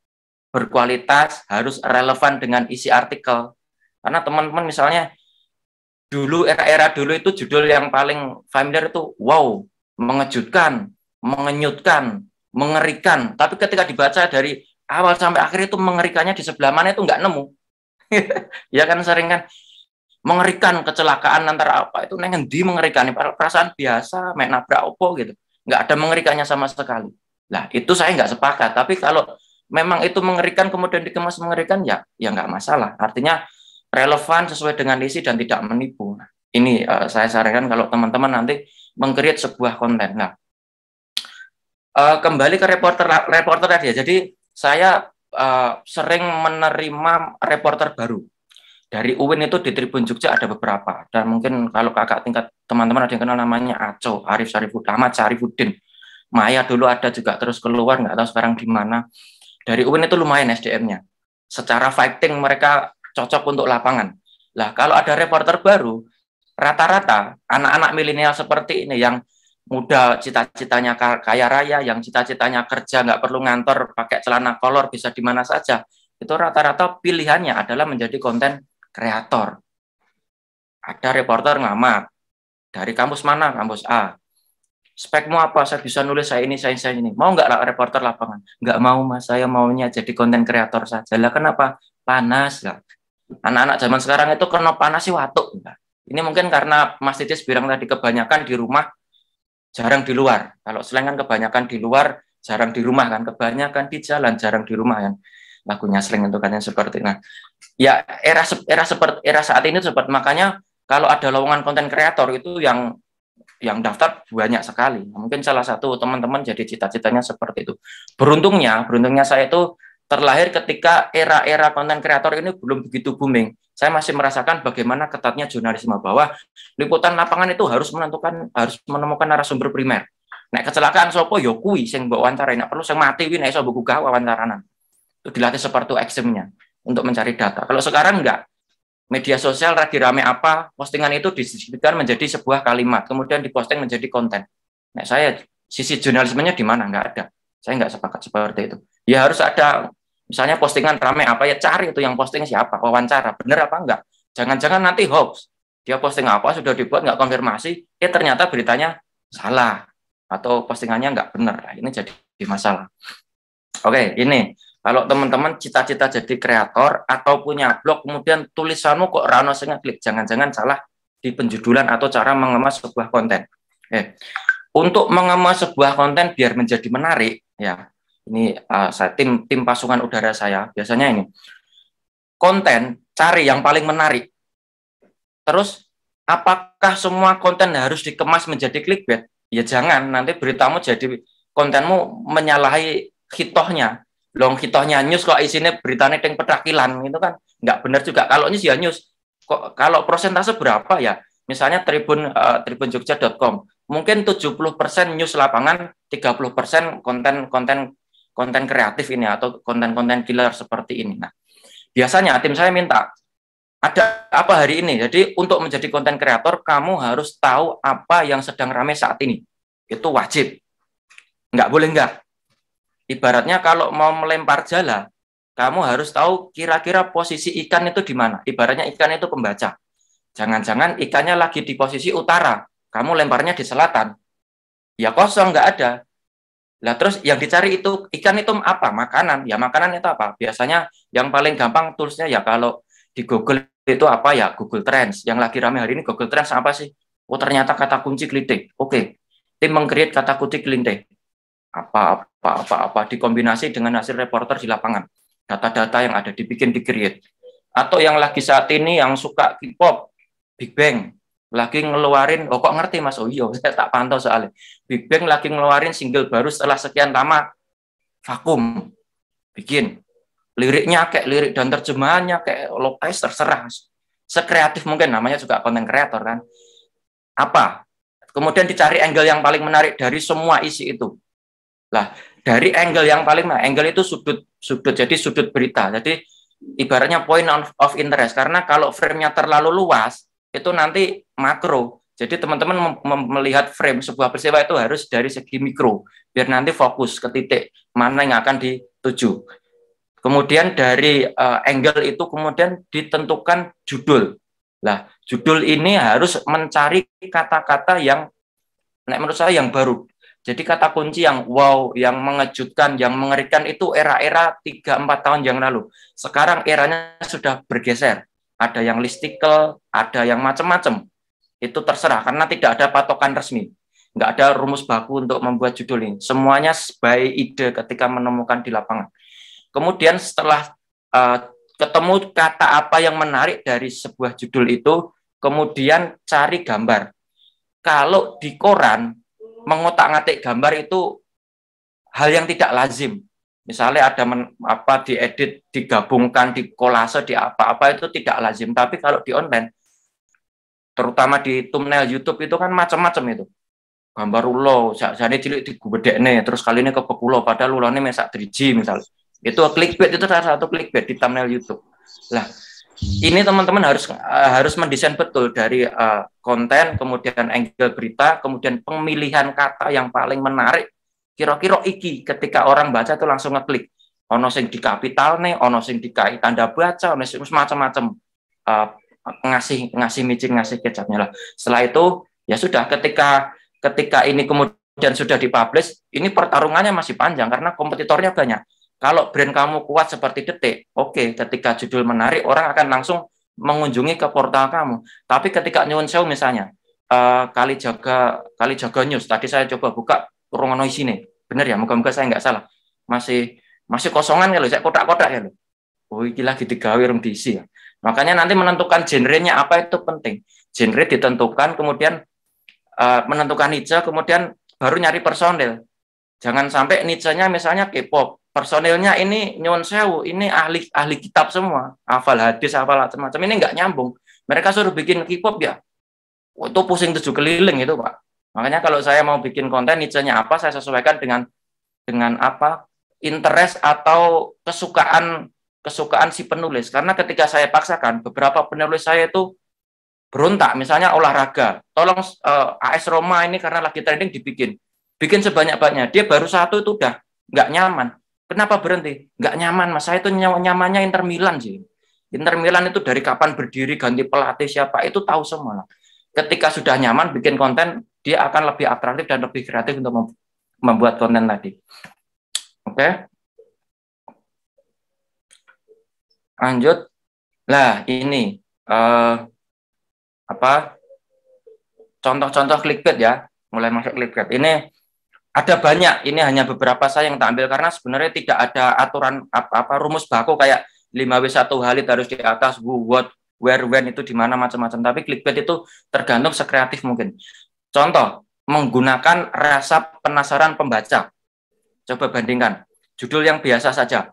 berkualitas, harus relevan dengan isi artikel. Karena teman-teman misalnya dulu era dulu itu judul yang paling familiar itu wow, mengejutkan, mengenyutkan, mengerikan. Tapi ketika dibaca dari awal sampai akhir itu mengerikannya di sebelah mana itu nggak nemu. Ya kan sering kan mengerikan, kecelakaan antara apa itu ngendi mengerikan, perasaan biasa mek nabrak opo gitu, nggak ada mengerikannya sama sekali. Nah itu saya nggak sepakat. Tapi kalau memang itu mengerikan kemudian dikemas mengerikan ya nggak masalah, artinya relevan sesuai dengan isi dan tidak menipu. Nah, ini saya sarankan kalau teman-teman nanti meng-create sebuah konten. Nah, kembali ke reporter tadi ya. Jadi saya sering menerima reporter baru. Dari UIN itu di Tribun Jogja ada beberapa. Dan mungkin kalau kakak tingkat teman-teman ada yang kenal namanya Aco, Ahmad Syarifuddin. Maya dulu ada juga terus keluar, nggak tahu sekarang di mana. Dari UIN itu lumayan SDM-nya. Secara fighting mereka cocok untuk lapangan. Lah kalau ada reporter baru, rata-rata anak-anak milenial seperti ini yang muda, cita-citanya kaya raya, yang cita-citanya kerja nggak perlu ngantor, pakai celana kolor bisa di mana saja, itu rata-rata pilihannya adalah menjadi konten kreator. Ada reporter ngamar dari kampus mana? Kampus A. Spekmu apa? Saya bisa nulis saya ini, saya ini. Mau nggak lah reporter lapangan? Nggak mau mas, saya maunya jadi konten kreator saja. Lah kenapa? Panas lah. Anak-anak zaman sekarang itu kena panas sih watuk. Ini mungkin karena Mas Titis bilang tadi kebanyakan di rumah, jarang di luar. Kalau slang kan kebanyakan di luar, jarang di rumah kan. Kebanyakan di jalan, jarang di rumah kan. Lagunya slang itu kan yang seperti itu. Nah, ya era saat ini seperti makanya kalau ada lowongan konten kreator itu yang daftar banyak sekali. Mungkin salah satu teman-teman jadi cita-citanya seperti itu. Beruntungnya saya itu terlahir ketika era-era konten kreator ini belum begitu booming. Saya masih merasakan bagaimana ketatnya jurnalisme bahwa liputan lapangan itu harus menemukan narasumber primer. Nek kecelakaan sopo yo kuwi sing mbok wawancara, nek perlu sing mati kuwi nek iso mbok gugah wawancaranan. Itu dilatih seperti eksimnya untuk mencari data. Kalau sekarang enggak, media sosial lagi rame apa, postingan itu disebutkan menjadi sebuah kalimat, kemudian diposting menjadi konten. Nah, saya sisi jurnalismenya di mana? Nggak ada. Saya nggak sepakat seperti itu. Ya harus ada, misalnya postingan rame apa, ya cari itu yang posting siapa, wawancara, bener apa enggak. Jangan-jangan nanti hoax. Dia posting apa, sudah dibuat, nggak konfirmasi, ternyata beritanya salah, atau postingannya nggak benar. Nah, ini jadi masalah. Oke, ini. Kalau teman-teman cita-cita jadi kreator atau punya blog, kemudian tulisanmu kok rano sing ngeklik, jangan-jangan salah di penjudulan atau cara mengemas sebuah konten. Untuk mengemas sebuah konten biar menjadi menarik, ya ini saya tim pasukan udara saya biasanya ini konten cari yang paling menarik. Terus apakah semua konten harus dikemas menjadi clickbait? Ya jangan, nanti beritamu jadi kontenmu menyalahi hitohnya. Long hitohnya news kok isinya beritanya yang petakilan itu kan nggak benar juga. Kalau news ya news. Kok kalau persentase berapa ya? Misalnya tribunjogja.com mungkin 70% news lapangan, 30% konten kreatif ini atau konten killer seperti ini. Nah, biasanya tim saya minta ada apa hari ini. Jadi untuk menjadi konten kreator kamu harus tahu apa yang sedang ramai saat ini. Itu wajib. Nggak boleh nggak. Ibaratnya kalau mau melempar jala, kamu harus tahu kira-kira posisi ikan itu di mana. Ibaratnya ikan itu pembaca. Jangan-jangan ikannya lagi di posisi utara, kamu lemparnya di selatan. Ya kosong, nggak ada. Lah terus yang dicari itu, ikan itu apa? Makanan. Ya makanan itu apa? Biasanya yang paling gampang toolsnya ya kalau di Google itu apa ya? Google Trends. Yang lagi ramai hari ini Google Trends apa sih? Oh ternyata kata kunci kelinting. Oke, tim meng-create kata kunci kelinting. Apa dikombinasi dengan hasil reporter di lapangan, data-data yang ada dibikin di create. Atau yang lagi saat ini yang suka K-pop, Big Bang lagi ngeluarin, kok ngerti mas? Oh iya, saya tak pantau soalnya. Big Bang lagi ngeluarin single baru setelah sekian lama, Vakum, bikin liriknya kayak lirik dan terjemahannya kayak lokais, terserah, sekreatif mungkin, namanya juga konten kreator kan. Apa? Kemudian dicari angle yang paling menarik dari semua isi itu. Lah, dari angle yang paling angle itu sudut jadi sudut berita. Jadi ibaratnya point of interest karena kalau frame-nya terlalu luas itu nanti makro. Jadi teman-teman melihat frame sebuah peristiwa itu harus dari segi mikro biar nanti fokus ke titik mana yang akan dituju. Kemudian dari angle itu kemudian ditentukan judul. Lah, judul ini harus mencari kata-kata yang menurut saya yang baru. Jadi kata kunci yang wow, yang mengejutkan, yang mengerikan itu era-era 3-4 tahun yang lalu. Sekarang eranya sudah bergeser. Ada yang listicle, ada yang macam-macam. Itu terserah, karena tidak ada patokan resmi. Nggak ada rumus baku untuk membuat judul ini. Semuanya by ide ketika menemukan di lapangan. Kemudian setelah ketemu kata apa yang menarik dari sebuah judul itu, kemudian cari gambar. Kalau di koran, mengotak-ngatik gambar itu hal yang tidak lazim. Misalnya ada diedit, digabungkan, dikolase, di apa-apa itu tidak lazim. Tapi kalau di online, terutama di thumbnail YouTube itu kan macam-macam itu. Gambar ulo, jadi cilik digedekne, terus kali ini kebek ulo, padahal ulone mesak 3G misalnya. Itu clickbait, itu salah satu clickbait di thumbnail YouTube. Lah, ini teman-teman harus mendesain betul dari konten, kemudian angle berita, kemudian pemilihan kata yang paling menarik. Kira-kira iki ketika orang baca itu langsung ngeklik. Ono sing di kapital nih, ono sing dikai tanda baca, ono sing macam-macam ngasih micin, ngasih kecapnya lah. Setelah itu ya sudah, ketika ini kemudian sudah dipublish, ini pertarungannya masih panjang karena kompetitornya banyak. Kalau brand kamu kuat seperti Detik, oke, ketika judul menarik, orang akan langsung mengunjungi ke portal kamu. Tapi ketika nyuwun sewu misalnya, Kalijaga News, tadi saya coba buka ruangan sini, bener ya, moga-moga saya nggak salah. Masih kosongan ya loh, saya kotak-kotak ya loh. Oh, ini lagi digawe rung diisi ya. Makanya nanti menentukan genrenya apa itu penting. Genre ditentukan, kemudian menentukan niche, kemudian baru nyari personil. Jangan sampai niche-nya misalnya K-pop, personilnya ini nyuwun sewu, ini ahli kitab semua, hafal hadis, hafal macam-macam, ini nggak nyambung. Mereka suruh bikin K-pop ya, itu pusing 7 keliling itu Pak. Makanya kalau saya mau bikin konten, niche-nya apa, saya sesuaikan dengan apa, interest atau kesukaan si penulis. Karena ketika saya paksakan, beberapa penulis saya itu berontak, misalnya olahraga, tolong AS Roma ini karena lagi trending bikin sebanyak-banyaknya. Dia baru satu itu udah nggak nyaman. Kenapa berhenti? Nggak nyaman, Mas. Saya itu nyamannya Inter Milan sih. Inter Milan itu dari kapan berdiri, ganti pelatih siapa, itu tahu semua. Ketika sudah nyaman bikin konten, dia akan lebih atraktif dan lebih kreatif untuk membuat konten tadi. Oke. Lanjut. Lah, ini contoh-contoh clickbait ya. Mulai masuk clickbait. Ini ada banyak, ini hanya beberapa saya yang tampil karena sebenarnya tidak ada aturan rumus baku kayak 5W1 Halid harus di atas, who, what, where, when itu di mana macam-macam. Tapi clickbait itu tergantung sekreatif mungkin. Contoh, menggunakan rasa penasaran pembaca. Coba bandingkan. Judul yang biasa saja.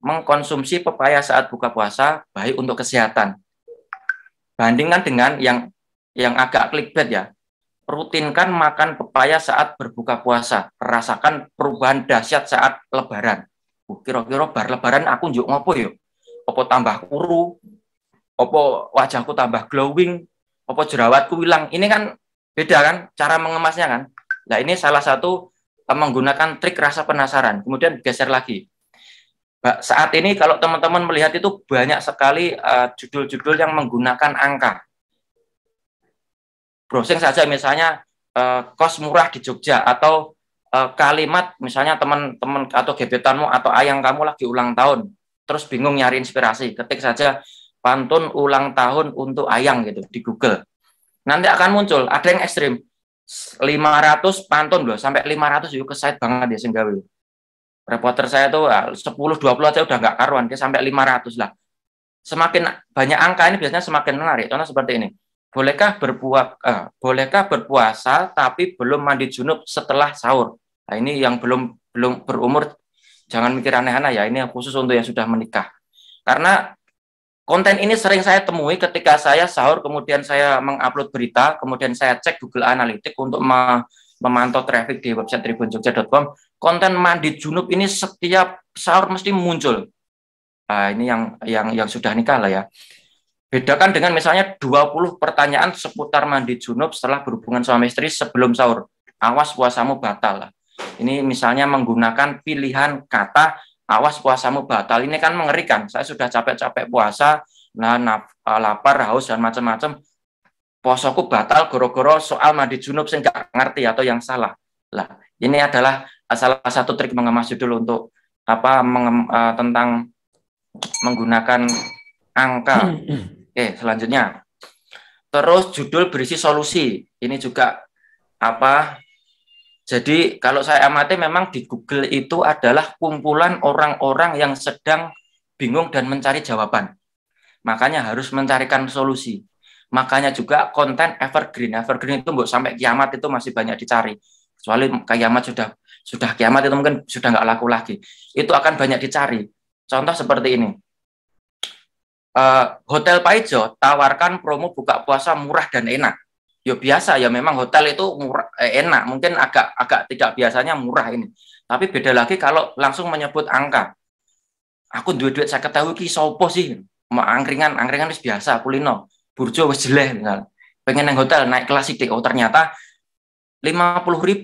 Mengkonsumsi pepaya saat buka puasa baik untuk kesehatan. Bandingkan dengan yang agak clickbait ya. Rutinkan makan pepaya saat berbuka puasa. Rasakan perubahan dahsyat saat lebaran. Kira-kira bar lebaran aku njuk ngopo yuk? Apa tambah kuru? Apa wajahku tambah glowing? Apa jerawatku hilang? Ini kan beda kan cara mengemasnya kan? Nah ini salah satu menggunakan trik rasa penasaran. Kemudian geser lagi. Saat ini kalau teman-teman melihat itu banyak sekali judul-judul yang menggunakan angka. Browsing saja misalnya kos murah di Jogja atau kalimat misalnya teman-teman atau gebetanmu atau ayang kamu lagi ulang tahun terus bingung nyari inspirasi, ketik saja pantun ulang tahun untuk ayang gitu di Google. Nanti akan muncul ada yang ekstrim 500 pantun loh, sampai 500 yuk, ke site banget ya singgawi. Reporter saya tuh 10-20 aja udah nggak karuan, dia sampai 500 lah. Semakin banyak angka ini biasanya semakin menarik. Contoh seperti ini. Bolehkah berpuasa tapi belum mandi junub setelah sahur? Nah, ini yang belum berumur jangan mikir aneh-aneh ya. Ini khusus untuk yang sudah menikah. Karena konten ini sering saya temui ketika saya sahur, kemudian saya mengupload berita, kemudian saya cek Google Analytics untuk memantau traffic di website tribunjogja.com. Konten mandi junub ini setiap sahur mesti muncul. Nah, ini yang sudah nikah lah ya. Bedakan dengan misalnya 20 pertanyaan seputar mandi junub setelah berhubungan suami istri sebelum sahur. Awas puasamu batal lah. Ini misalnya menggunakan pilihan kata awas puasamu batal. Ini kan mengerikan. Saya sudah capek-capek puasa, lapar, haus, dan macam-macam. Posoku batal goro-goro soal mandi junub saya nggak ngerti atau yang salah. Lah, ini adalah salah satu trik mengemas judul untuk tentang menggunakan angka. Oke, selanjutnya. Terus judul berisi solusi. Ini juga jadi kalau saya amati memang di Google itu adalah kumpulan orang-orang yang sedang bingung dan mencari jawaban. Makanya harus mencarikan solusi. Makanya juga konten evergreen. Evergreen itu sampai kiamat itu masih banyak dicari. Kecuali kiamat sudah kiamat itu mungkin sudah nggak laku lagi. Itu akan banyak dicari. Contoh seperti ini. Hotel Paijo tawarkan promo buka puasa murah dan enak. Ya biasa ya, memang hotel itu murah, enak, mungkin agak tidak biasanya murah ini. Tapi beda lagi kalau langsung menyebut angka. Aku duit saya ketahui ki sopo sih, mau angkringan wis biasa kulino, burjo wis jeleh misal. Pengen nang hotel naik kelas sidik, oh ternyata 50.000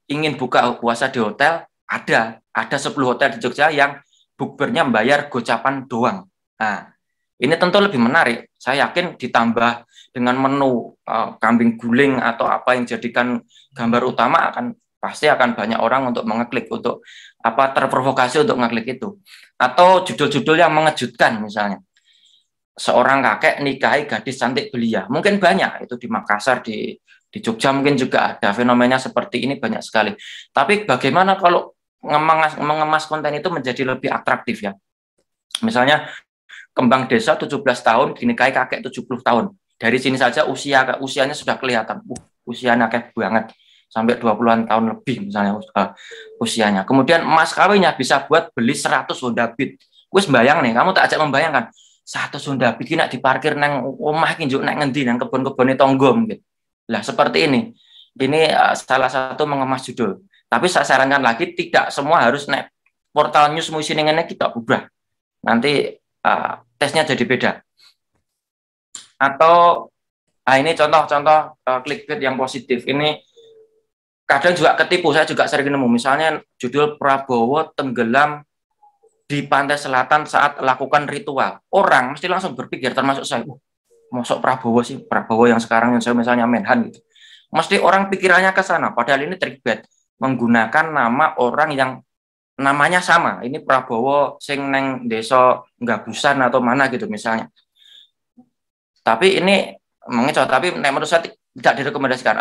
ingin buka puasa di hotel, ada 10 hotel di Jogja yang bukbernya membayar gocapan doang. Nah, ini tentu lebih menarik. Saya yakin ditambah dengan menu kambing guling atau apa yang jadikan gambar utama pasti akan banyak orang untuk mengeklik, untuk terprovokasi untuk ngeklik itu. Atau judul-judul yang mengejutkan misalnya. Seorang kakek nikahi gadis cantik belia. Mungkin banyak itu di Makassar, di Jogja mungkin juga ada fenomena seperti ini banyak sekali. Tapi bagaimana kalau mengemas konten itu menjadi lebih atraktif ya? Misalnya kembang desa 17 tahun dinikahi kakek 70 tahun. Dari sini saja usianya sudah kelihatan. Usianya kakek banget. Sampai 20-an tahun lebih misalnya usianya. Kemudian emas kawinnya bisa buat beli 100 Honda Beat. Wis bayang nih, kamu tak ajak membayangkan 100 Honda Beat nak diparkir nang omah ki njuk nang ngendi nang kebon-kebone tonggo mungkin. Lah seperti ini. Ini salah satu mengemas judul. Tapi saya sarankan lagi tidak semua harus naik portal news muisi ngene kita ubah. Nanti tesnya jadi beda. Atau ini contoh-contoh clickbait yang positif. Ini kadang juga ketipu, saya juga sering nemu. Misalnya judul Prabowo tenggelam di pantai selatan saat lakukan ritual. Orang mesti langsung berpikir, termasuk saya, masuk Prabowo sih, Prabowo yang sekarang yang saya misalnya Menhan gitu. Mesti orang pikirannya ke sana, padahal ini clickbait. Menggunakan nama orang yang namanya sama. Ini Prabowo sing neng desa Gabusan atau mana gitu misalnya. Tapi ini mengecoh, tapi menurut saya tidak direkomendasikan.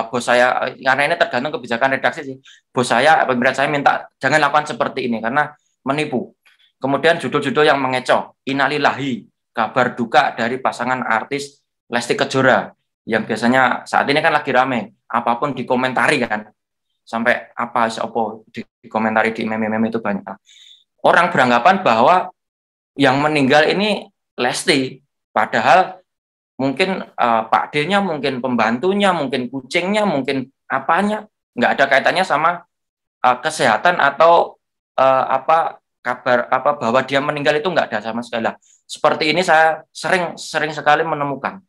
Bos saya, karena ini tergantung kebijakan redaksi sih. Bos saya, pimpinan saya minta jangan lakukan seperti ini karena menipu. Kemudian judul-judul yang mengecoh, innalillahi, kabar duka dari pasangan artis Lesti Kejora yang biasanya saat ini kan lagi rame, apapun dikomentari kan, sampai apa dikomentari di meme-meme itu banyak. Orang beranggapan bahwa yang meninggal ini Lesti, padahal mungkin Pak D-nya, mungkin pembantunya, mungkin kucingnya, mungkin apanya, nggak ada kaitannya sama kesehatan atau kabar bahwa dia meninggal itu nggak ada sama sekali. Lah, seperti ini saya sering sekali menemukan.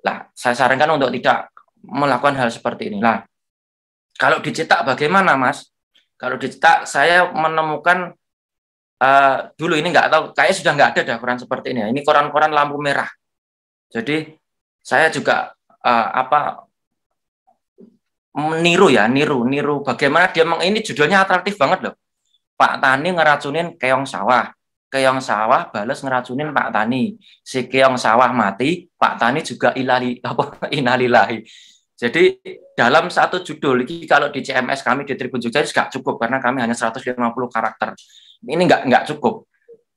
Lah, saya sarankan untuk tidak melakukan hal seperti ini. Lah, kalau dicetak bagaimana, Mas? Kalau dicetak saya menemukan dulu ini nggak tahu, kayaknya sudah nggak ada koran seperti ini. Ini koran-koran lampu merah. Jadi saya juga niru bagaimana dia ini judulnya atraktif banget loh. Pak Tani ngeracunin keong sawah bales ngeracunin Pak Tani. Si keong sawah mati, Pak Tani juga innalillahi. Jadi dalam satu judul ini kalau di CMS kami di Tribun Jogja nggak cukup karena kami hanya 150 karakter. Ini nggak cukup.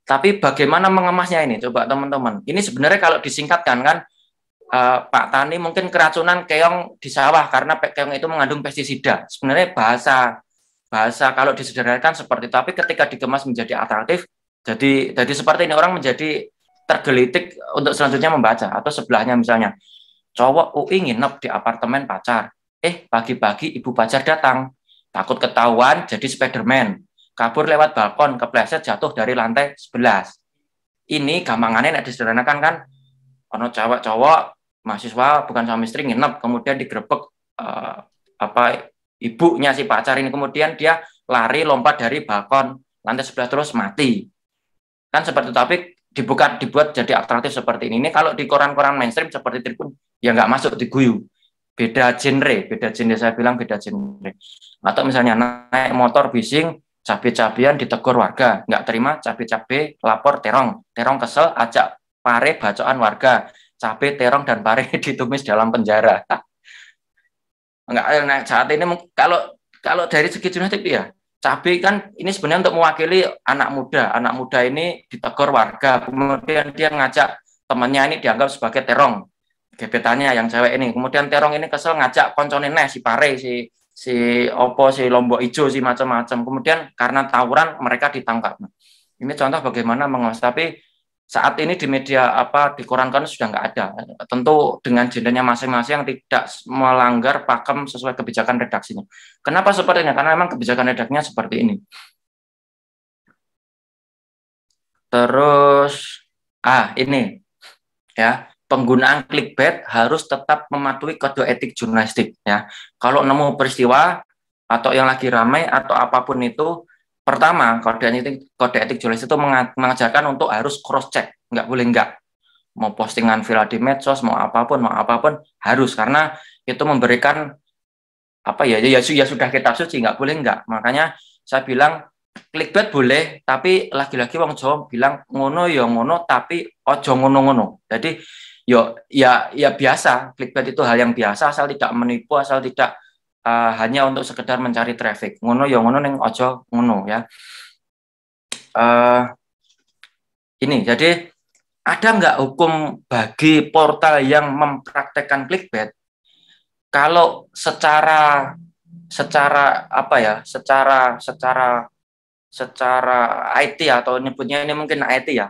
Tapi bagaimana mengemasnya ini? Coba teman-teman. Ini sebenarnya kalau disingkatkan kan, Pak Tani mungkin keracunan keong di sawah karena keong itu mengandung pestisida. Sebenarnya bahasa kalau disederhanakan seperti itu. Tapi ketika dikemas menjadi atraktif, jadi seperti ini, orang menjadi tergelitik untuk selanjutnya membaca. Atau sebelahnya misalnya, cowok UI nginep di apartemen pacar. Pagi-pagi ibu pacar datang. Takut ketahuan jadi Spiderman. Kabur lewat balkon, kepleset jatuh dari lantai 11. Ini gampangannya nek disederhanakan kan, ono cowok mahasiswa bukan suami istri nginep, kemudian digerebek ibunya si pacar ini, kemudian dia lari lompat dari balkon lantai 11 terus mati. Kan seperti itu, tapi dibuat jadi atraktif seperti ini. Ini kalau di koran-koran mainstream seperti Tribun ya nggak masuk, diguyu. Beda genre saya bilang beda genre. Atau misalnya naik motor bising, cabe-cabean ditegur warga, nggak terima cabe-cabe lapor terong kesel ajak pare bacokan warga, cabe terong dan pare ditumis dalam penjara. Enggak, saat ini kalau dari segi jurnalistik ya, cabe kan ini sebenarnya untuk mewakili anak muda ini ditegur warga, kemudian dia ngajak temannya ini dianggap sebagai terong, gebetannya yang cewek ini, kemudian terong ini kesel ngajak koncone si pare si lombok hijau si macam-macam, kemudian karena tawuran mereka ditangkap. Ini contoh bagaimana mengemas. Tapi saat ini di media di koran-koran sudah nggak ada, tentu dengan gendernya masing-masing yang tidak melanggar pakem sesuai kebijakan redaksinya. Kenapa seperti ini? Karena memang kebijakan redaksinya seperti ini. Terus ini ya, penggunaan clickbait harus tetap mematuhi kode etik jurnalistik ya. Kalau nemu peristiwa atau yang lagi ramai atau apapun itu, pertama kode etik jurnalistik itu mengajarkan untuk harus cross check, nggak boleh nggak. Mau postingan viral di medsos, mau apapun harus, karena itu memberikan apa ya sudah kitab suci, nggak boleh nggak. Makanya saya bilang clickbait boleh, tapi lagi-lagi wong Jawa bilang ngono ya ngono, tapi ojo ngono-ngono. Jadi ya biasa, clickbait itu hal yang biasa, asal tidak menipu, asal tidak hanya untuk sekedar mencari traffic. Ngono ya ngono, neng ojo ngono ya. Ini jadi ada nggak hukum bagi portal yang mempraktekkan clickbait? Kalau secara apa ya, secara IT atau nyebutnya ini mungkin IT ya.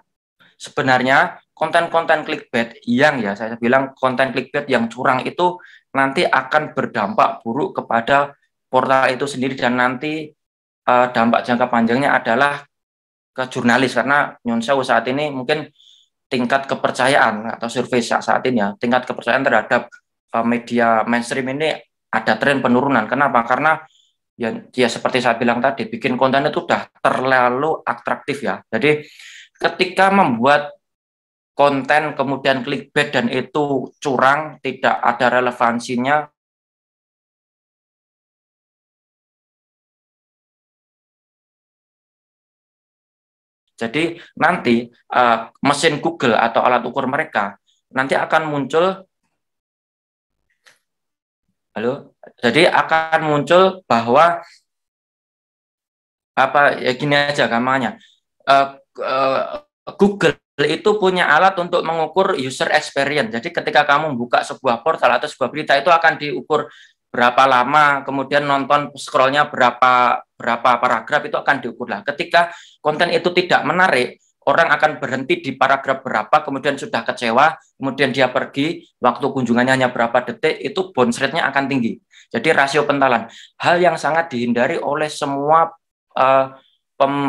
Sebenarnya konten-konten clickbait yang saya bilang konten clickbait yang curang itu nanti akan berdampak buruk kepada portal itu sendiri, dan nanti dampak jangka panjangnya adalah ke jurnalis, karena nyun sewu saat ini mungkin tingkat kepercayaan atau survei saat ini ya, tingkat kepercayaan terhadap media mainstream ini ada tren penurunan. Kenapa? Karena ya seperti saya bilang tadi, bikin konten itu udah terlalu atraktif ya. Jadi ketika membuat konten kemudian clickbait dan itu curang, tidak ada relevansinya, jadi nanti mesin Google atau alat ukur mereka nanti akan muncul, jadi akan muncul bahwa apa ya, gini aja gampangnya, Google itu punya alat untuk mengukur user experience. Jadi ketika kamu buka sebuah portal atau sebuah berita, itu akan diukur berapa lama, kemudian nonton scrollnya berapa paragraf, itu akan diukur lah. Ketika konten itu tidak menarik, orang akan berhenti di paragraf berapa, kemudian sudah kecewa, kemudian dia pergi, waktu kunjungannya hanya berapa detik, itu bounce rate-nya akan tinggi. Jadi rasio pentalan, hal yang sangat dihindari oleh semua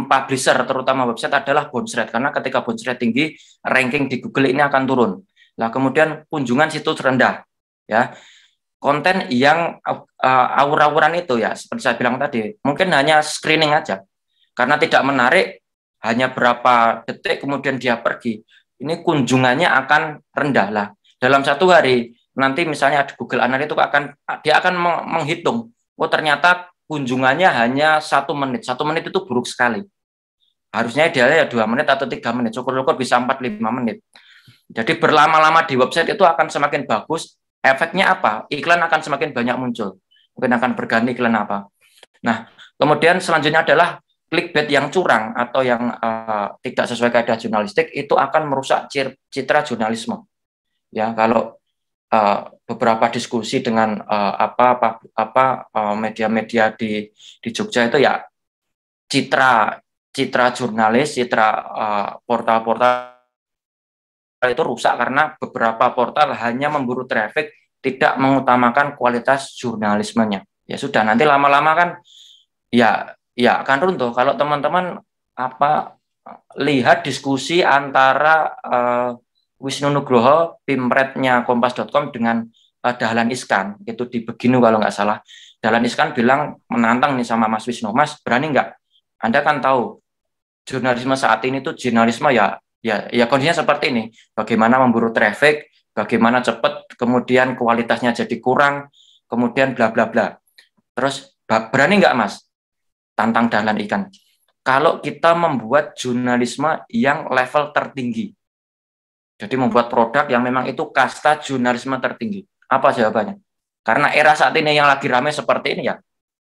publisher, terutama website, adalah bounce rate, karena ketika bounce rate tinggi, ranking di Google ini akan turun. Nah, kemudian kunjungan situs rendah, ya. Konten yang awur-awuran itu ya, seperti saya bilang tadi, mungkin hanya screening aja, karena tidak menarik, hanya berapa detik, kemudian dia pergi. Ini kunjungannya akan rendah lah. Dalam satu hari, nanti misalnya Google Analytics itu dia akan menghitung, oh ternyata kunjungannya hanya 1 menit. 1 menit itu buruk sekali. Harusnya idealnya 2 menit atau 3 menit. Syukur-syukur bisa 4-5 menit. Jadi berlama-lama di website itu akan semakin bagus. Efeknya apa? Iklan akan semakin banyak muncul. Mungkin akan berganti iklan apa. Nah, kemudian selanjutnya adalah clickbait yang curang atau yang tidak sesuai kaidah jurnalistik, itu akan merusak citra jurnalisme. Ya, kalau beberapa diskusi dengan media-media di Jogja itu ya, citra jurnalis, citra portal-portal itu rusak karena beberapa portal hanya memburu traffic, tidak mengutamakan kualitas jurnalismenya. Ya sudah, nanti lama-lama kan ya akan runtuh. Kalau teman-teman lihat diskusi antara Wisnu Nugroho, Pimretnya Kompas.com dengan Dahlan Iskan, itu di Beginu kalau nggak salah. Dahlan Iskan bilang menantang nih sama Mas Wisnu, Mas berani nggak? Anda kan tahu jurnalisme saat ini tuh jurnalisme ya kondisinya seperti ini. Bagaimana memburu traffic, bagaimana cepat, kemudian kualitasnya jadi kurang, kemudian bla bla bla. Terus berani nggak Mas? Tantang Dahlan Iskan. Kalau kita membuat jurnalisme yang level tertinggi, jadi membuat produk yang memang itu kasta jurnalisme tertinggi. Apa jawabannya? Karena era saat ini yang lagi ramai seperti ini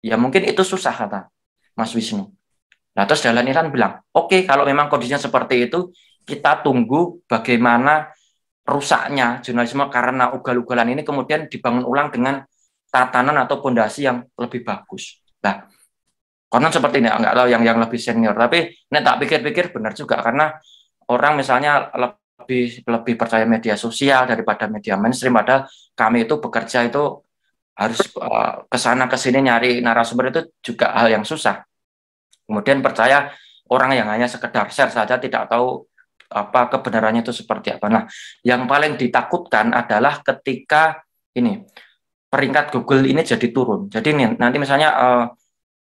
ya mungkin itu susah, kata Mas Wisnu. Nah, terus Dahlan Iskan bilang, oke, kalau memang kondisinya seperti itu, kita tunggu bagaimana rusaknya jurnalisme karena ugal-ugalan ini kemudian dibangun ulang dengan tatanan atau pondasi yang lebih bagus. Nah, konon seperti ini, nggak tahu yang lebih senior, tapi ini tak pikir-pikir benar juga, karena orang misalnya lebih percaya media sosial daripada media mainstream, padahal kami itu bekerja itu harus kesana kesini nyari narasumber, itu juga hal yang susah. Kemudian percaya orang yang hanya sekedar share saja tidak tahu apa kebenarannya itu seperti apa. Nah, yang paling ditakutkan adalah ketika ini peringkat Google ini jadi turun. Jadi nanti misalnya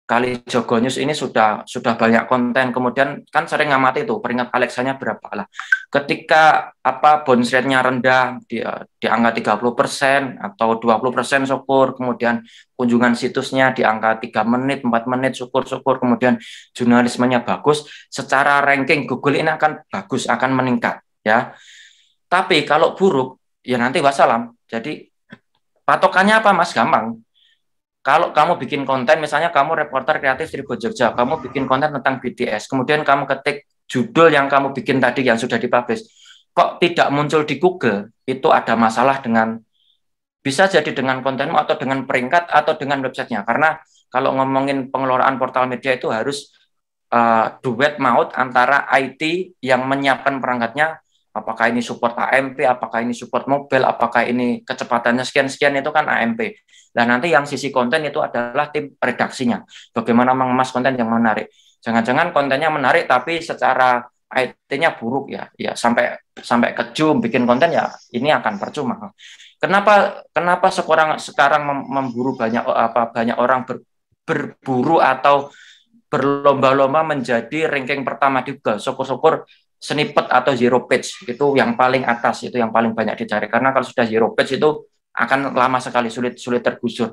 Kali Jogo News ini sudah banyak konten, kemudian kan sering ngamati tuh peringkat Alexa-nya berapa lah. Ketika apa bounce rate-nya rendah di angka 30% atau 20% syukur, kemudian kunjungan situsnya di angka 3 menit, 4 menit syukur-syukur, kemudian jurnalismenya bagus, secara ranking Google ini akan bagus, akan meningkat ya. Tapi kalau buruk ya nanti wassalam. Jadi patokannya apa Mas? Gampang. Kalau kamu bikin konten, misalnya kamu reporter kreatif Tribun Jogja, kamu bikin konten tentang BTS, kemudian kamu ketik judul yang kamu bikin tadi yang sudah dipublish, kok tidak muncul di Google, itu ada masalah dengan, bisa jadi dengan kontenmu atau dengan peringkat atau dengan websitenya. Karena kalau ngomongin pengelolaan portal media itu harus duet maut antara IT yang menyiapkan perangkatnya, apakah ini support AMP, apakah ini support mobile, apakah ini kecepatannya sekian-sekian, itu kan AMP. Dan nanti yang sisi konten itu adalah tim redaksinya. Bagaimana mengemas konten yang menarik. Jangan-jangan kontennya menarik tapi secara IT-nya buruk ya. Ya sampai kejum bikin konten ya ini akan percuma. Kenapa sekarang memburu banyak orang berburu atau berlomba-lomba menjadi ranking pertama di Google. Syukur-syukur snippet atau zero page itu yang paling atas, itu yang paling banyak dicari. Karena kalau sudah zero page itu akan lama sekali, sulit tergusur.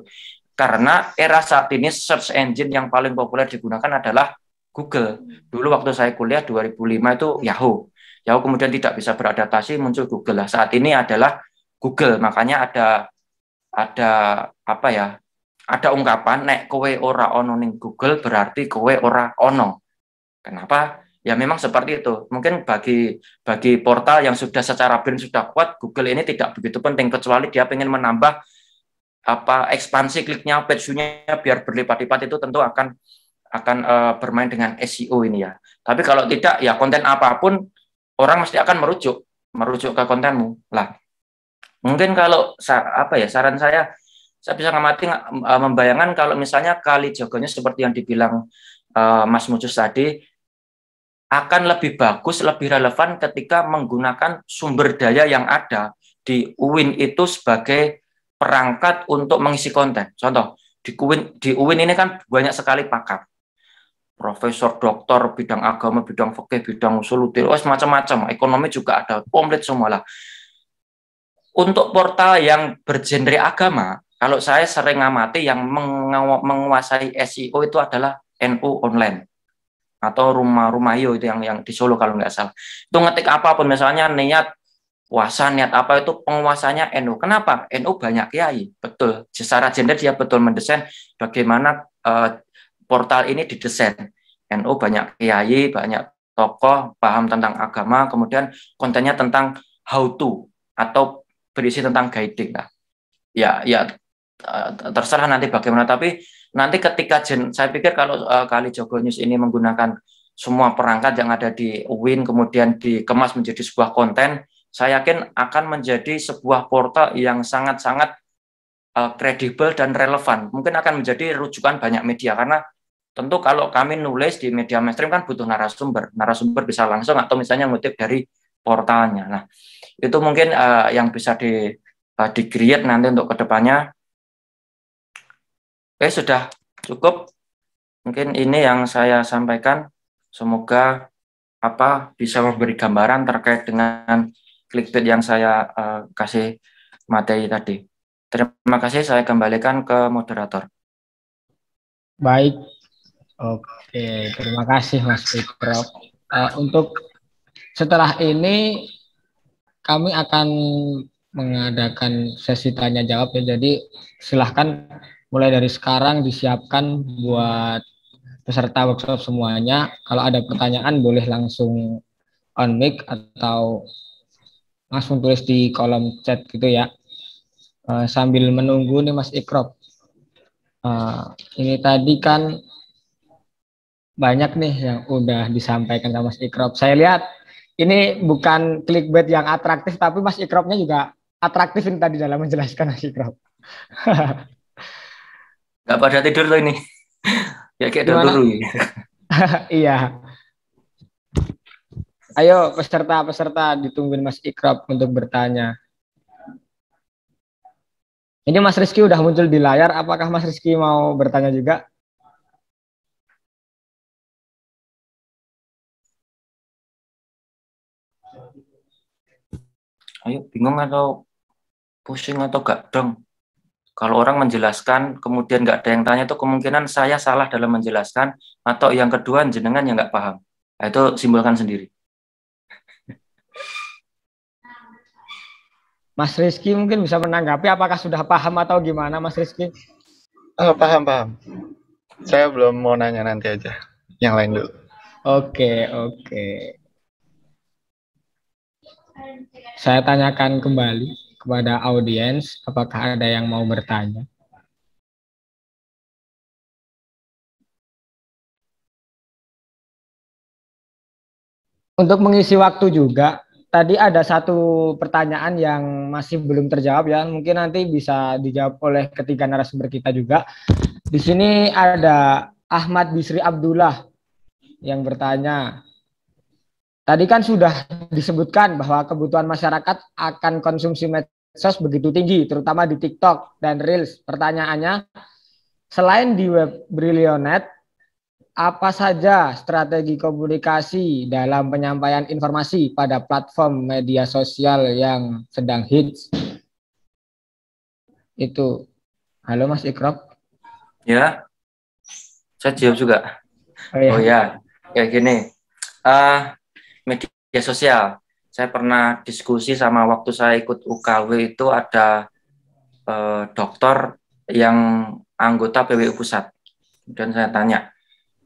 Karena era saat ini search engine yang paling populer digunakan adalah Google. Dulu waktu saya kuliah 2005 itu Yahoo. Yahoo kemudian tidak bisa beradaptasi, muncul Google. Lah saat ini adalah Google. Makanya ada apa ya? Ada ungkapan nek kowe ora ono ning Google berarti kowe ora ono. Kenapa? Ya memang seperti itu. Mungkin bagi portal yang sudah secara brand sudah kuat, Google ini tidak begitu penting, kecuali dia ingin menambah ekspansi kliknya, page view-nya biar berlipat-lipat, itu tentu akan bermain dengan SEO ini ya. Tapi kalau tidak ya konten apapun orang mesti akan merujuk ke kontenmu. Lah. Mungkin kalau saran saya bisa ngamati membayangkan kalau misalnya Kali Jogo News seperti yang dibilang Mas Mucus tadi, akan lebih bagus, lebih relevan ketika menggunakan sumber daya yang ada di UIN itu sebagai perangkat untuk mengisi konten. Contoh, di UIN ini kan banyak sekali pakar. Profesor, doktor, bidang agama, bidang fikih, bidang usul, macam-macam. Ekonomi juga ada, komplit semua lah. Untuk portal yang bergenre agama, kalau saya sering ngamati yang menguasai SEO itu adalah NU Online. Atau Rumayo itu yang di Solo kalau nggak salah. Itu ngetik apapun, misalnya niat puasa, niat apa, itu penguasanya NU. Kenapa? NU banyak kiai, betul. Secara gender dia betul mendesain bagaimana portal ini didesain. NU banyak kiai, banyak tokoh, paham tentang agama, kemudian kontennya tentang how to atau berisi tentang guiding. Nah, ya terserah nanti bagaimana, tapi nanti ketika saya pikir kalau Kali Jogo News ini menggunakan semua perangkat yang ada di UIN kemudian dikemas menjadi sebuah konten, saya yakin akan menjadi sebuah portal yang sangat-sangat kredibel dan relevan. Mungkin akan menjadi rujukan banyak media, karena tentu kalau kami nulis di media mainstream kan butuh narasumber bisa langsung atau misalnya ngutip dari portalnya. Nah, itu mungkin yang bisa di-create nanti untuk kedepannya. Oke, sudah cukup. Mungkin ini yang saya sampaikan. Semoga bisa memberi gambaran terkait dengan clickbait yang saya kasih materi tadi. Terima kasih, saya kembalikan ke moderator. Baik. Oke, terima kasih Mas Ikro. Untuk setelah ini kami akan mengadakan sesi tanya jawab ya. Jadi silahkan mulai dari sekarang disiapkan buat peserta workshop semuanya. Kalau ada pertanyaan boleh langsung on mic atau langsung tulis di kolom chat gitu ya. Sambil menunggu nih Mas Ikro. Ini tadi kan banyak nih yang udah disampaikan sama Mas Ikro. Saya lihat ini bukan clickbait yang atraktif, tapi Mas Ikropnya juga atraktif ini tadi dalam menjelaskan Mas Ikro. Gak pada tidur loh ini. Ya kayak dulu. Iya. Ayo peserta-peserta ditungguin Mas Ikrab untuk bertanya. Ini Mas Rizky udah muncul di layar. Apakah Mas Rizky mau bertanya juga? Ayo, bingung atau pusing atau gak dong? Kalau orang menjelaskan, kemudian nggak ada yang tanya, itu kemungkinan saya salah dalam menjelaskan, atau yang kedua, jenengan yang nggak paham. Nah, itu simpulkan sendiri. Mas Rizky mungkin bisa menanggapi apakah sudah paham atau gimana Mas Rizky? Oh, paham. Saya belum mau nanya, nanti aja. Yang lain dulu. Oke. Saya tanyakan kembali kepada audiens, apakah ada yang mau bertanya? Untuk mengisi waktu juga, tadi ada satu pertanyaan yang masih belum terjawab ya, mungkin nanti bisa dijawab oleh ketiga narasumber kita juga. Di sini ada Ahmad Bisri Abdullah yang bertanya, tadi kan sudah disebutkan bahwa kebutuhan masyarakat akan konsumsi medsos begitu tinggi, terutama di TikTok dan Reels. Pertanyaannya, selain di web Brilionet, apa saja strategi komunikasi dalam penyampaian informasi pada platform media sosial yang sedang hits? Itu. Halo Mas Ikrab. Ya, saya jawab juga. Oh ya, kayak gini. Media sosial. Saya pernah diskusi sama waktu saya ikut UKW itu ada dokter yang anggota PWU Pusat. Dan saya tanya,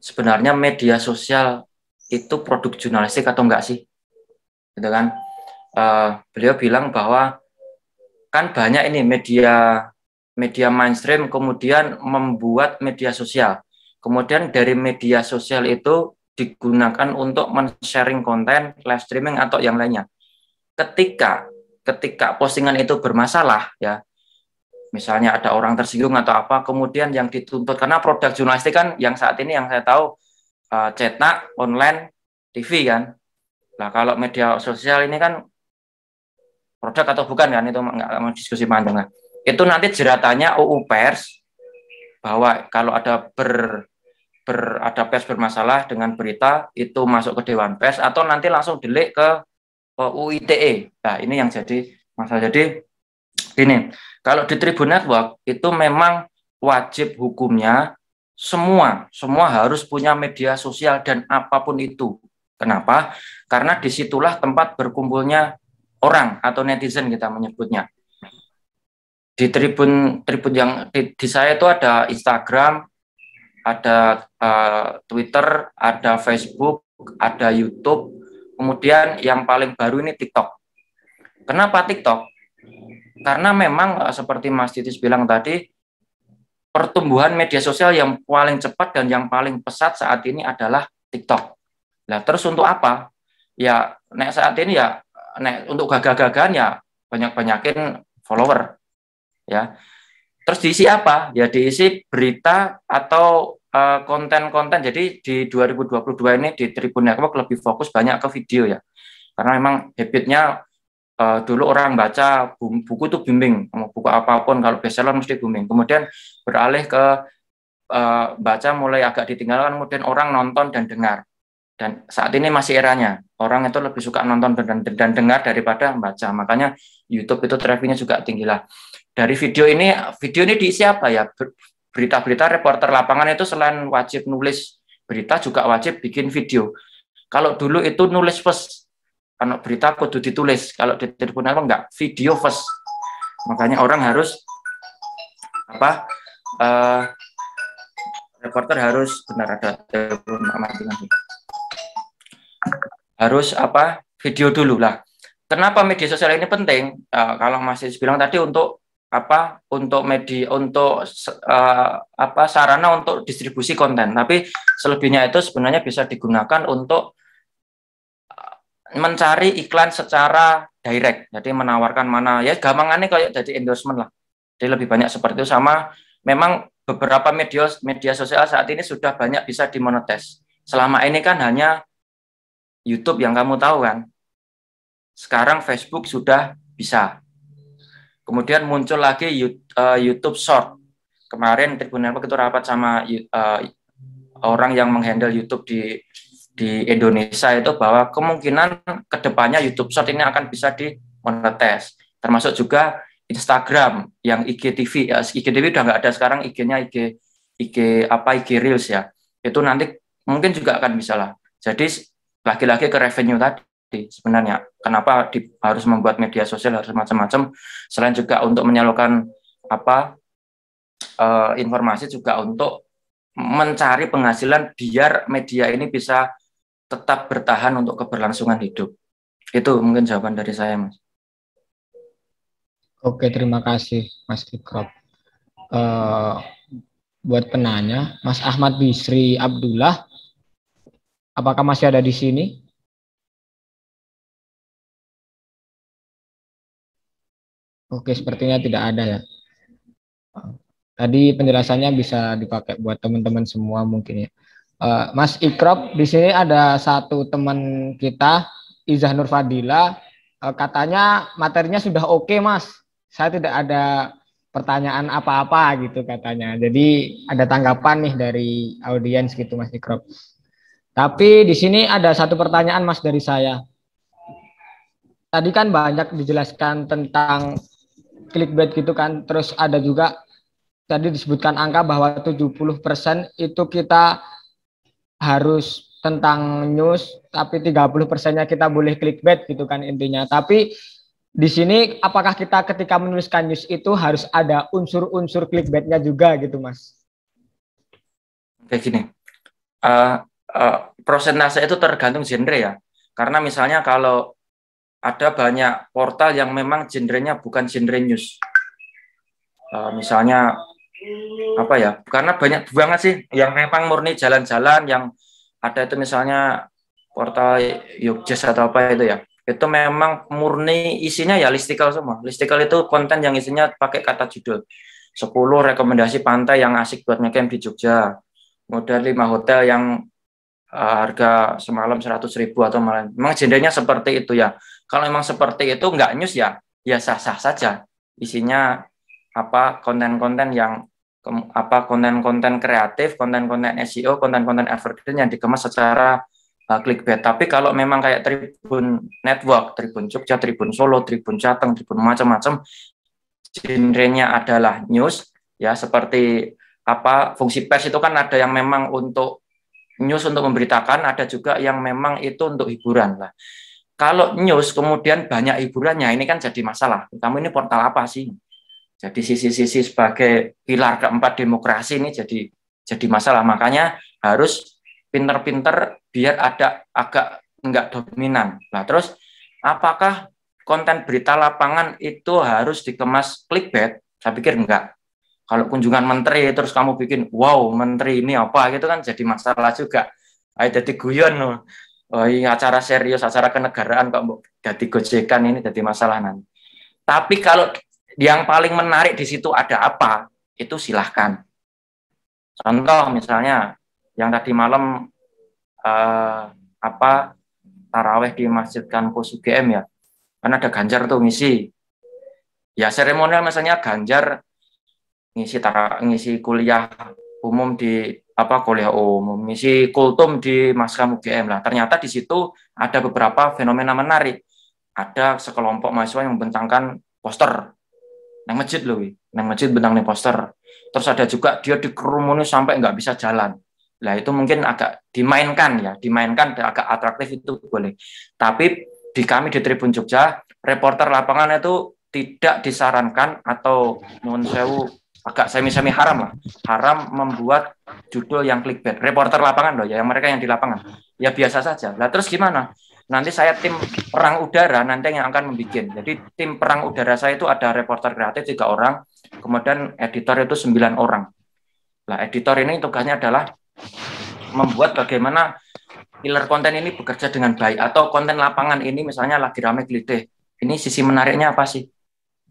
sebenarnya media sosial itu produk jurnalistik atau enggak sih? Gitu kan? Beliau bilang bahwa kan banyak ini media mainstream kemudian membuat media sosial. Kemudian dari media sosial itu digunakan untuk men-sharing konten, live streaming atau yang lainnya. Ketika postingan itu bermasalah ya, misalnya ada orang tersinggung atau apa, kemudian yang dituntut, karena produk jurnalistik kan yang saat ini yang saya tahu cetak, online, TV kan. Nah kalau media sosial ini kan produk atau bukan kan, itu nggak mau diskusi panjang lah. Itu nanti jeratannya UU Pers, bahwa kalau ada ada pers bermasalah dengan berita itu masuk ke Dewan Pers atau nanti langsung delik ke UU ITE. Nah ini yang jadi masalah. Jadi ini kalau di Tribun Network itu memang wajib hukumnya semua harus punya media sosial dan apapun itu. Kenapa? Karena disitulah tempat berkumpulnya orang atau netizen kita menyebutnya. Di Tribun yang di saya itu ada Instagram, ada Twitter, ada Facebook, ada YouTube, kemudian yang paling baru ini TikTok. Kenapa TikTok? Karena memang seperti Mas Titis bilang tadi, pertumbuhan media sosial yang paling cepat dan yang paling pesat saat ini adalah TikTok. Nah, terus untuk apa? Ya, saat ini ya, untuk gagah-gagahan ya banyak-banyakin follower. Ya, terus diisi apa? Ya diisi berita atau konten-konten. Jadi di 2022 ini di Tribun Network lebih fokus banyak ke video ya. Karena memang habitnya dulu orang baca buku itu bimbing, mau buku apapun kalau bestseller mesti booming. Kemudian beralih ke baca mulai agak ditinggalkan, kemudian orang nonton dan dengar. Dan saat ini masih eranya orang itu lebih suka nonton dan dengar daripada baca. Makanya YouTube itu trafficnya juga tinggi lah. Dari video ini diisi apa ya? Berita-berita reporter lapangan itu selain wajib nulis berita juga wajib bikin video. Kalau dulu itu nulis first, kalau berita kudu ditulis. Kalau di Tribun apa enggak, video first. Makanya orang harus reporter harus benar ada harus video dulu lah. Kenapa media sosial ini penting? Kalau Mas Is bilang tadi untuk sarana untuk distribusi konten, tapi selebihnya itu sebenarnya bisa digunakan untuk mencari iklan secara direct, jadi menawarkan mana ya gampangannya kayak jadi endorsement lah. Jadi lebih banyak seperti itu. Sama memang beberapa media sosial saat ini sudah banyak bisa dimonetize. Selama ini kan hanya YouTube yang kamu tahu kan. Sekarang Facebook sudah bisa. Kemudian muncul lagi YouTube Short. Kemarin Tribun Network itu rapat sama orang yang menghandle YouTube di Indonesia itu bahwa kemungkinan kedepannya YouTube Short ini akan bisa dimonetize. Termasuk juga Instagram yang IGTV. IGTV udah nggak ada sekarang, IG-nya IG Reels ya. Itu nanti mungkin juga akan bisa lah. Jadi lagi-lagi ke revenue tadi sebenarnya. Kenapa harus membuat media sosial harus macam-macam, selain juga untuk menyalurkan informasi, juga untuk mencari penghasilan biar media ini bisa tetap bertahan untuk keberlangsungan hidup. Itu mungkin jawaban dari saya, Mas. Oke, terima kasih Mas Ikrop. Buat penanya, Mas Ahmad Bisri Abdullah, apakah masih ada di sini? Oke, sepertinya tidak ada ya. Tadi penjelasannya bisa dipakai buat teman-teman semua mungkin ya. Mas Ikrop, di sini ada satu teman kita, Izah Nur Fadila, katanya materinya sudah oke, Mas. Saya tidak ada pertanyaan apa-apa gitu katanya. Jadi ada tanggapan nih dari audiens gitu, Mas Ikrop. Tapi di sini ada satu pertanyaan, Mas, dari saya. Tadi kan banyak dijelaskan tentang clickbait gitu kan, terus ada juga tadi disebutkan angka bahwa 70% itu kita harus tentang news, tapi 30%-nya kita boleh clickbait gitu kan intinya. Tapi di sini apakah kita ketika menuliskan news itu harus ada unsur-unsur clickbait-nya juga gitu, Mas? Kayak gini, persentase itu tergantung genre ya. Karena misalnya kalau ada banyak portal yang memang genrenya bukan genre news. Misalnya apa ya? Karena banyak banget sih yang memang murni jalan-jalan, yang ada itu misalnya portal Yogjes atau apa itu ya. Itu memang murni isinya ya listicle semua. Listicle itu konten yang isinya pakai kata judul. 10 rekomendasi pantai yang asik buat ngecamp di Jogja. Kemudian 5 hotel yang harga semalam 100.000 atau malah. Memang genrenya seperti itu ya. Kalau memang seperti itu nggak news ya, ya sah-sah saja. Isinya konten-konten yang konten-konten kreatif, konten-konten SEO, konten-konten evergreen yang dikemas secara clickbait. Tapi kalau memang kayak Tribun Network, Tribun Jogja, Tribun Solo, Tribun Jateng, Tribun macam-macam, genrenya adalah news ya, seperti fungsi pers itu kan ada yang memang untuk news untuk memberitakan, ada juga yang memang itu untuk hiburan lah. Kalau news kemudian banyak hiburannya, ini kan jadi masalah. Kamu ini portal apa sih? Jadi sisi-sisi sebagai pilar keempat demokrasi ini jadi masalah. Makanya harus pinter-pinter biar ada agak enggak dominan. Nah, terus apakah konten berita lapangan itu harus dikemas clickbait? Saya pikir enggak. Kalau kunjungan menteri terus kamu bikin wow menteri ini apa gitu kan jadi masalah juga. Jadi guyon loh. Oh iya, acara serius, acara kenegaraan kok jadi gojekan, ini jadi masalah nanti. Tapi kalau yang paling menarik di situ ada apa, itu silahkan. Contoh misalnya yang tadi malam taraweh di Masjid Kampus UGM ya, kan ada Ganjar tuh ngisi. Ya seremonial misalnya Ganjar ngisi kuliah umum di kuliah umum, ngisi kultum di Maskam UGM lah. Ternyata di situ ada beberapa fenomena menarik. Ada sekelompok mahasiswa yang membentangkan poster nang masjid loh, nang masjid bentang poster. Terus ada juga dia dikerumuni sampai nggak bisa jalan. Nah itu mungkin agak dimainkan agak atraktif itu boleh. Tapi di kami di Tribun Jogja, reporter lapangan itu tidak disarankan atau nuwun sewu agak semi-semi haram lah. Haram membuat judul yang clickbait. Reporter lapangan loh ya, yang mereka yang di lapangan. Ya biasa saja. Lah terus gimana? Nanti saya tim perang udara nanti yang akan membuat. Jadi tim perang udara saya itu ada reporter kreatif 3 orang, kemudian editor itu 9 orang. Lah editor ini tugasnya adalah membuat bagaimana pilar konten ini bekerja dengan baik, atau konten lapangan ini misalnya lagi rame klitih. Ini sisi menariknya apa sih?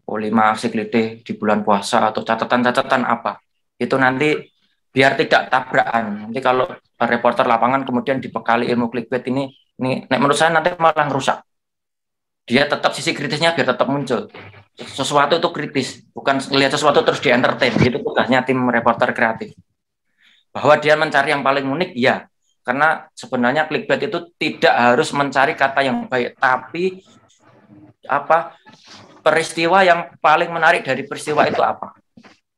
5 aksi klitih di bulan puasa atau catatan-catatan apa. Itu nanti biar tidak tabrakan. Nanti kalau reporter lapangan kemudian dibekali ilmu clickbait ini Ini menurut saya nanti malah rusak. Dia tetap sisi kritisnya biar tetap muncul. Sesuatu itu kritis, bukan melihat sesuatu terus di entertain. Itu tugasnya tim reporter kreatif. Bahwa dia mencari yang paling unik, ya. Karena sebenarnya clickbait itu tidak harus mencari kata yang baik, tapi peristiwa yang paling menarik dari peristiwa itu apa.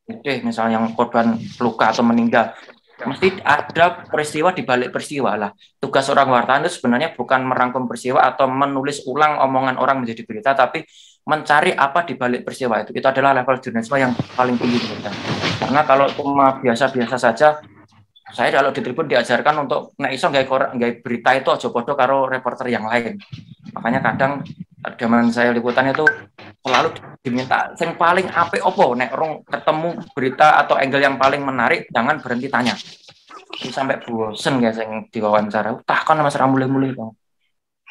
Oke, misalnya yang korban luka atau meninggal, mesti ada peristiwa di balik peristiwa lah. Tugas seorang wartawan itu sebenarnya bukan merangkum peristiwa atau menulis ulang omongan orang menjadi berita, tapi mencari apa di balik peristiwa itu. Itu adalah level jurnalisme yang paling tinggi kita. Karena kalau cuma biasa-biasa saja, saya kalau di Tribun diajarkan untuk nek iso nggawe berita itu aja podo karo reporter yang lain. Makanya kadang zaman saya liputan itu selalu diminta yang paling apik opo nek rong ketemu berita atau angle yang paling menarik, jangan berhenti tanya. Sampai bosen guys yang diwawancara. Takon Mas ra mulih-mulih kok.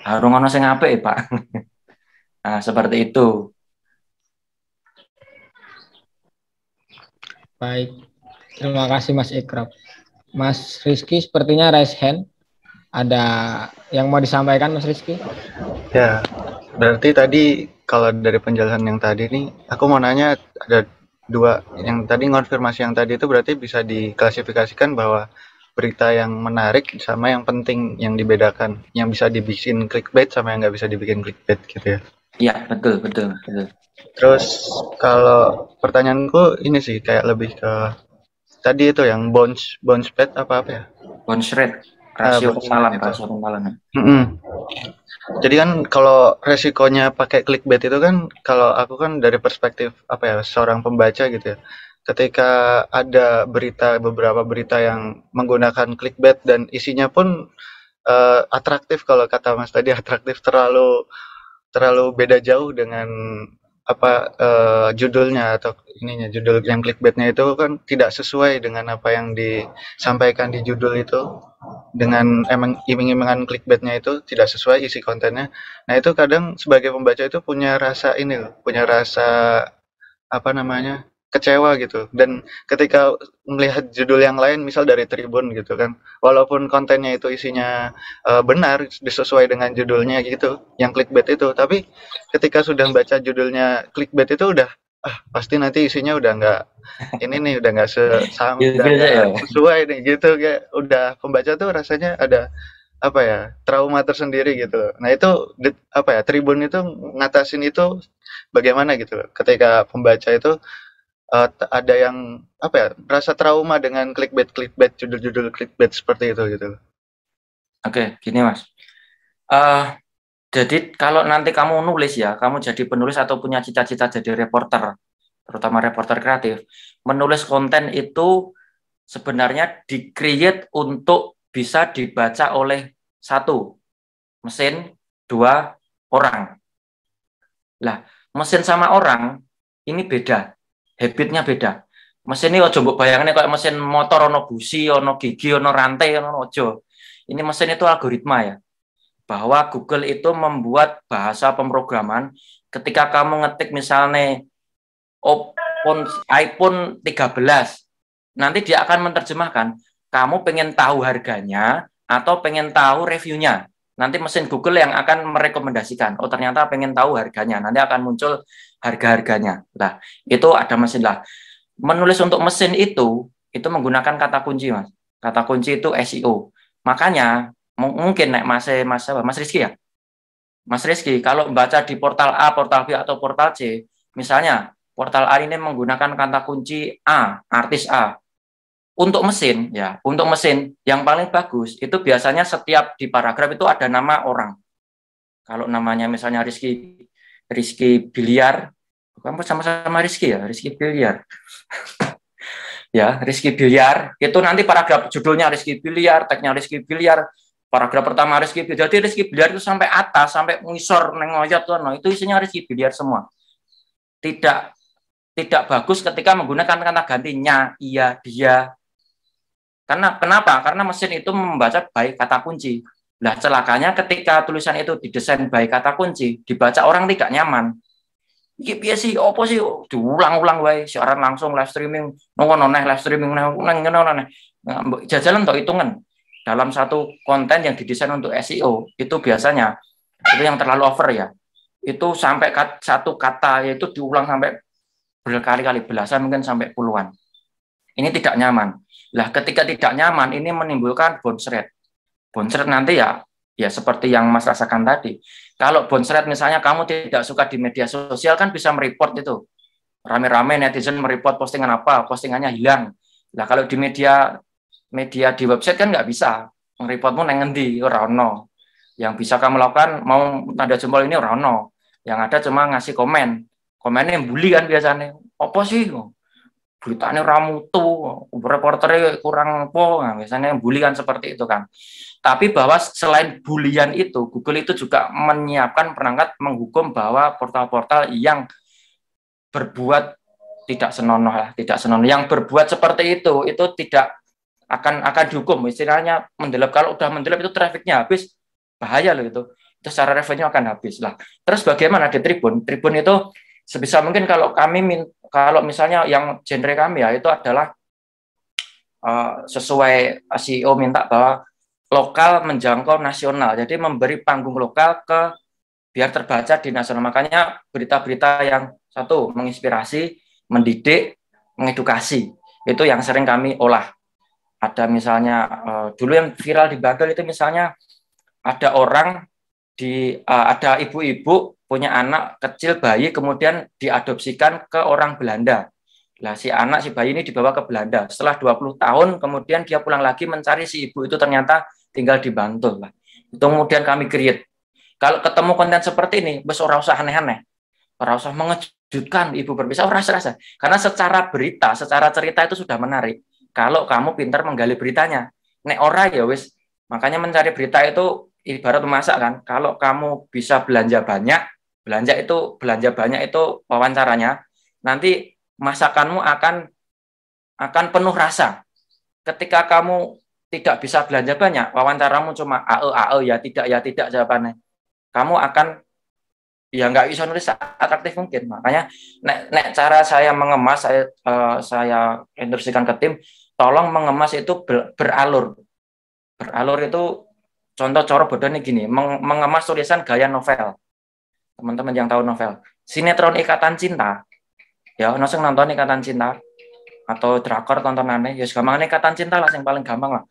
Harung ono sing apik, Pak. Nah, seperti itu. Baik. Terima kasih Mas Ikrab. Mas Rizky sepertinya raise hand. Ada yang mau disampaikan Mas Rizky? Ya, berarti tadi kalau dari penjelasan yang tadi nih, aku mau nanya ada dua. Yang tadi ngonfirmasi yang tadi itu berarti bisa diklasifikasikan bahwa berita yang menarik sama yang penting yang dibedakan, yang bisa dibikin clickbait sama yang nggak bisa dibikin clickbait gitu ya? Iya, betul. Terus kalau pertanyaanku ini sih kayak lebih ke tadi itu yang bounce rate apa ya? Bounce rate, rasio pengentalan. Jadi kan kalau resikonya pakai clickbait itu kan, kalau aku kan dari perspektif seorang pembaca gitu ya. Ketika ada beberapa berita yang menggunakan clickbait dan isinya pun atraktif, kalau kata Mas tadi atraktif, terlalu beda jauh dengan judulnya atau judul yang clickbaitnya itu kan tidak sesuai dengan apa yang disampaikan di judul itu, dengan emang iming-imingan clickbaitnya itu tidak sesuai isi kontennya. Nah itu kadang sebagai pembaca itu punya rasa kecewa gitu. Dan ketika melihat judul yang lain, misal dari Tribun gitu kan, walaupun kontennya itu isinya benar sesuai dengan judulnya gitu, yang clickbait itu, tapi ketika sudah baca judulnya clickbait itu udah pasti nanti isinya udah nggak sesuai nih gitu, kayak udah pembaca tuh rasanya ada trauma tersendiri gitu. Nah itu Tribun itu ngatasin itu bagaimana gitu ketika pembaca itu ada yang rasa trauma dengan clickbait judul-judul clickbait seperti itu gitu. Oke, gini Mas. Jadi kalau nanti kamu nulis ya, kamu jadi penulis atau punya cita-cita jadi reporter, terutama reporter kreatif, menulis konten itu sebenarnya di-create untuk bisa dibaca oleh satu mesin, dua orang. Lah, mesin sama orang ini beda. Habitnya beda. Mesin ini ojo mbok bayangane kayak mesin motor ono busi, ono gigi, ono rantai, ono ojo. Ini mesin itu algoritma ya. Bahwa Google itu membuat bahasa pemrograman ketika kamu ngetik misalnya iPhone 13, nanti dia akan menerjemahkan kamu pengen tahu harganya atau pengen tahu reviewnya. Nanti mesin Google yang akan merekomendasikan. Oh ternyata pengen tahu harganya. Nanti akan muncul harga-harganya. Nah, itu ada mesin lah. Menulis untuk mesin itu menggunakan kata kunci, Mas. Kata kunci itu SEO. Makanya mungkin Mas Rizky ya. Mas Rizky kalau membaca di portal A, portal B atau portal C, misalnya portal A ini menggunakan kata kunci A, artis A. Untuk mesin yang paling bagus itu biasanya setiap di paragraf itu ada nama orang. Kalau namanya misalnya Rizky Biliar, kamu sama-sama Rizky ya, Rizky Biliar. Ya, Rizky Biliar, itu nanti paragraf judulnya Rizky Biliar, tagnya Rizky Biliar, paragraf pertama Rizky Biliar. Jadi Rizky Biliar itu sampai atas, sampai ngisor nengoyot tuh, itu isinya Rizky Biliar semua. Tidak bagus ketika menggunakan kata gantinya, iya, dia. Kenapa? Karena mesin itu membaca baik kata kunci. Nah, celakanya ketika tulisan itu didesain baik kata kunci, dibaca orang tidak nyaman. Iki piye sih? Opo sih? Diulang-ulang wae, siaran langsung live streaming, live streaming nang ngono neh. Jajalan tok hitungan. dalam satu konten yang didesain untuk SEO itu biasanya itu yang terlalu over ya. Itu sampai satu kata yaitu diulang sampai berkali-kali, belasan mungkin sampai puluhan. Ini tidak nyaman. Lah ketika tidak nyaman ini menimbulkan bounce rate. Bounce rate nanti ya seperti yang Mas rasakan tadi. Kalau bounce rate misalnya kamu tidak suka di media sosial kan bisa mereport itu. Rame-rame netizen mereport postingan apa, postingannya hilang. Lah kalau di media di website kan nggak bisa. Ngereportmu nang ngendi ora ono. Yang bisa kamu lakukan mau tanda jempol ini ora ono. Yang ada cuma ngasih komen. Komennya yang bully kan biasanya. Apa sih? Beritanya ramutu, reporternya kurang po, nah, biasanya yang bully kan seperti itu kan. Tapi bahwa selain bulian itu, Google itu juga menyiapkan perangkat menghukum bahwa portal-portal yang berbuat tidak senonoh lah, tidak senonoh. Yang berbuat seperti itu tidak akan dihukum. Istilahnya mendelep, kalau udah mendelep itu trafficnya habis, bahaya loh itu. Itu secara revenue akan habis lah. Terus bagaimana di Tribun? Tribun itu sebisa mungkin kalau misalnya yang genre kami ya itu adalah sesuai CEO minta bahwa lokal menjangkau nasional. Jadi memberi panggung lokal biar terbaca di nasional. Makanya berita-berita yang satu menginspirasi, mendidik, mengedukasi. Itu yang sering kami olah. Ada misalnya dulu yang viral di Bantul itu misalnya ada orang ada ibu-ibu punya anak kecil bayi kemudian diadopsikan ke orang Belanda. Lah si bayi ini dibawa ke Belanda. Setelah 20 tahun kemudian dia pulang lagi mencari si ibu itu ternyata tinggal di Bantul lah. Itu kemudian kami create. Kalau ketemu konten seperti ini, bes ora usah aneh-aneh. Ora usah mengejutkan ibu berpisah, ora rasa. Karena secara berita, secara cerita itu sudah menarik. Kalau kamu pintar menggali beritanya. Nek ora ya wis. Makanya mencari berita itu ibarat memasak kan. Kalau kamu bisa belanja banyak itu wawancaranya, nanti masakanmu akan penuh rasa. Ketika kamu tidak bisa belanja banyak, wawancaramu cuma ya tidak jawabannya. Kamu akan ya nggak bisa nulis atraktif mungkin. Makanya nek cara saya mengemas, saya instruksikan ke tim, tolong mengemas itu beralur. Beralur itu contoh cara bodohnya gini, mengemas tulisan gaya novel. Teman-teman yang tahu novel, sinetron Ikatan Cinta, ya nonton Ikatan Cinta atau drakor tontonannya, ya gampang Ikatan Cinta lah yang paling gampang lah.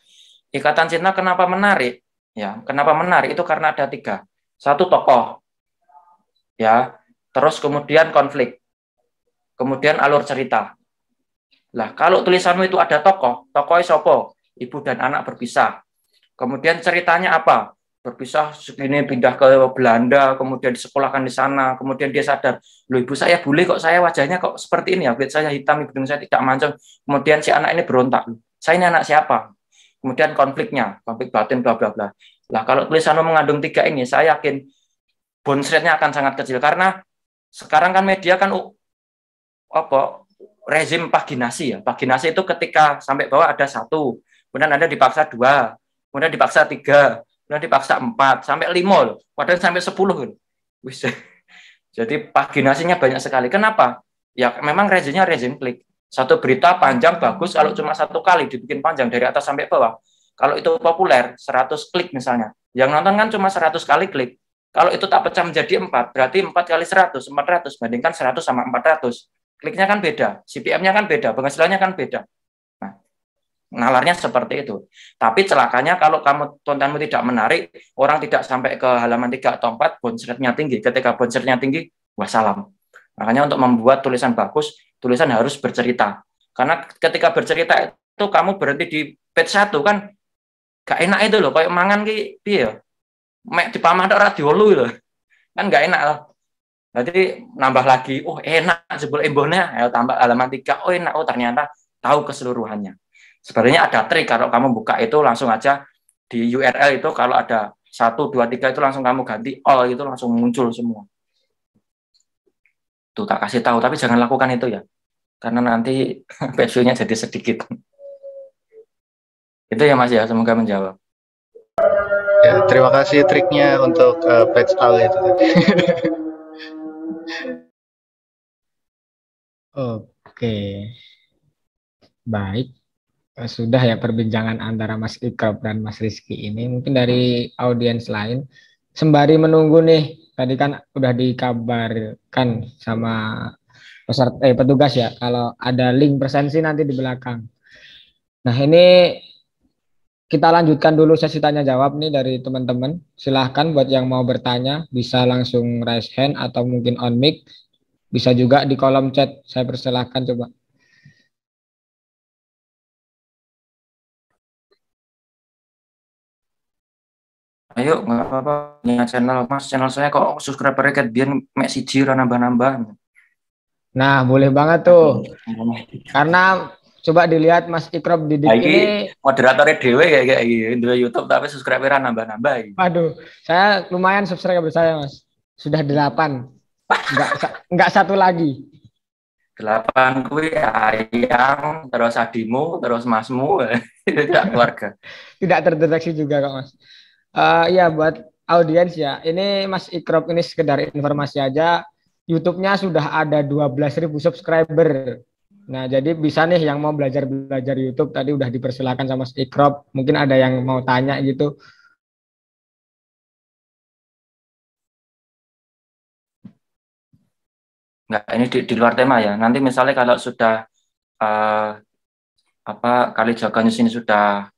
Ikatan Cinta kenapa menarik? Ya, kenapa menarik itu karena ada 3. Satu tokoh, ya, terus kemudian konflik, kemudian alur cerita. Lah kalau tulisanmu itu ada tokohnya sopo, ibu dan anak berpisah. Kemudian ceritanya apa? Berpisah segini pindah ke Belanda, kemudian disekolahkan di sana, kemudian dia sadar, loh ibu saya bule kok saya wajahnya kok seperti ini ya, kulit saya hitam, hidung saya tidak mancung. Kemudian si anak ini berontak, saya ini anak siapa? Kemudian konflik batin, bla bla bla. Lah kalau tulisanmu mengandung 3 ini, saya yakin bounce rate-nya akan sangat kecil karena sekarang kan media kan rezim paginasi ya. Paginasi itu ketika sampai bawah ada 1, kemudian ada dipaksa 2, kemudian dipaksa 3. Kemudian dipaksa 4, sampai 5 loh. Padahal sampai 10. Jadi paginasinya banyak sekali. Kenapa? Ya memang rezimnya rezim klik. Satu berita panjang bagus kalau cuma 1 kali dibikin panjang dari atas sampai bawah. Kalau itu populer, 100 klik misalnya. Yang nonton kan cuma 100 kali klik. Kalau itu tak pecah menjadi 4, berarti 4 kali 100, 400. Bandingkan 100 sama 400. Kliknya kan beda, CPM-nya kan beda, penghasilannya kan beda. Nalarnya seperti itu. Tapi celakanya kalau kontenmu tidak menarik, orang tidak sampai ke halaman 3 atau 4, bounce rate-nya tinggi. Ketika bounce rate-nya tinggi, wassalam. Makanya untuk membuat tulisan bagus, tulisan harus bercerita. Karena ketika bercerita itu kamu berhenti di page 1 kan gak enak itu loh, kayak mangan ki piye. Mek dipamah ora diolu loh. Kan gak enak loh. Jadi nambah lagi, oh enak jebul embonnya, ayo tambah halaman 3, oh enak, oh ternyata tahu keseluruhannya. Sebenarnya ada trik kalau kamu buka itu langsung aja di URL itu kalau ada 1, 2, 3 itu langsung kamu ganti all itu langsung muncul semua. Tuh tak kasih tahu tapi jangan lakukan itu ya. Karena nanti page view-nya jadi sedikit. Itu ya Mas ya, semoga menjawab. Ya, terima kasih triknya untuk page all itu tadi. Oke. Baik. sudah ya perbincangan antara Mas Ikrob dan Mas Rizky ini. Mungkin dari audiens lain, sembari menunggu nih, tadi kan udah dikabarkan sama petugas ya, kalau ada link presensi nanti di belakang. Nah ini kita lanjutkan dulu sesi tanya jawab nih dari teman-teman. Silahkan buat yang mau bertanya, bisa langsung raise hand atau mungkin on mic. Bisa juga di kolom chat, saya persilahkan coba. Ayo, nggak apa-apa. Punya channel Mas, channel saya kok subscribernya kayak biar mek siji ora nambah-nambah. Nah, boleh banget tuh. Karena coba dilihat Mas Ikrob Didik Nah, ini moderatornya dewe kayak gitu YouTube tapi subscriber nambah-nambah. waduh, saya lumayan subscriber saya Mas. Sudah 8. Enggak satu lagi. 8 kuwi ayang, terus adimu, terus masmu, tidak keluarga. Tidak terdeteksi juga kok Mas. Ya buat audiens ya, ini Mas Ikrob ini sekedar informasi aja. YouTube-nya sudah ada 12.000 subscriber. Nah, jadi bisa nih yang mau belajar YouTube tadi udah dipersilakan sama Mas Ikrob. Mungkin ada yang mau tanya gitu. Enggak, ini di luar tema ya. Nanti misalnya kalau sudah kali jaganya sini sudah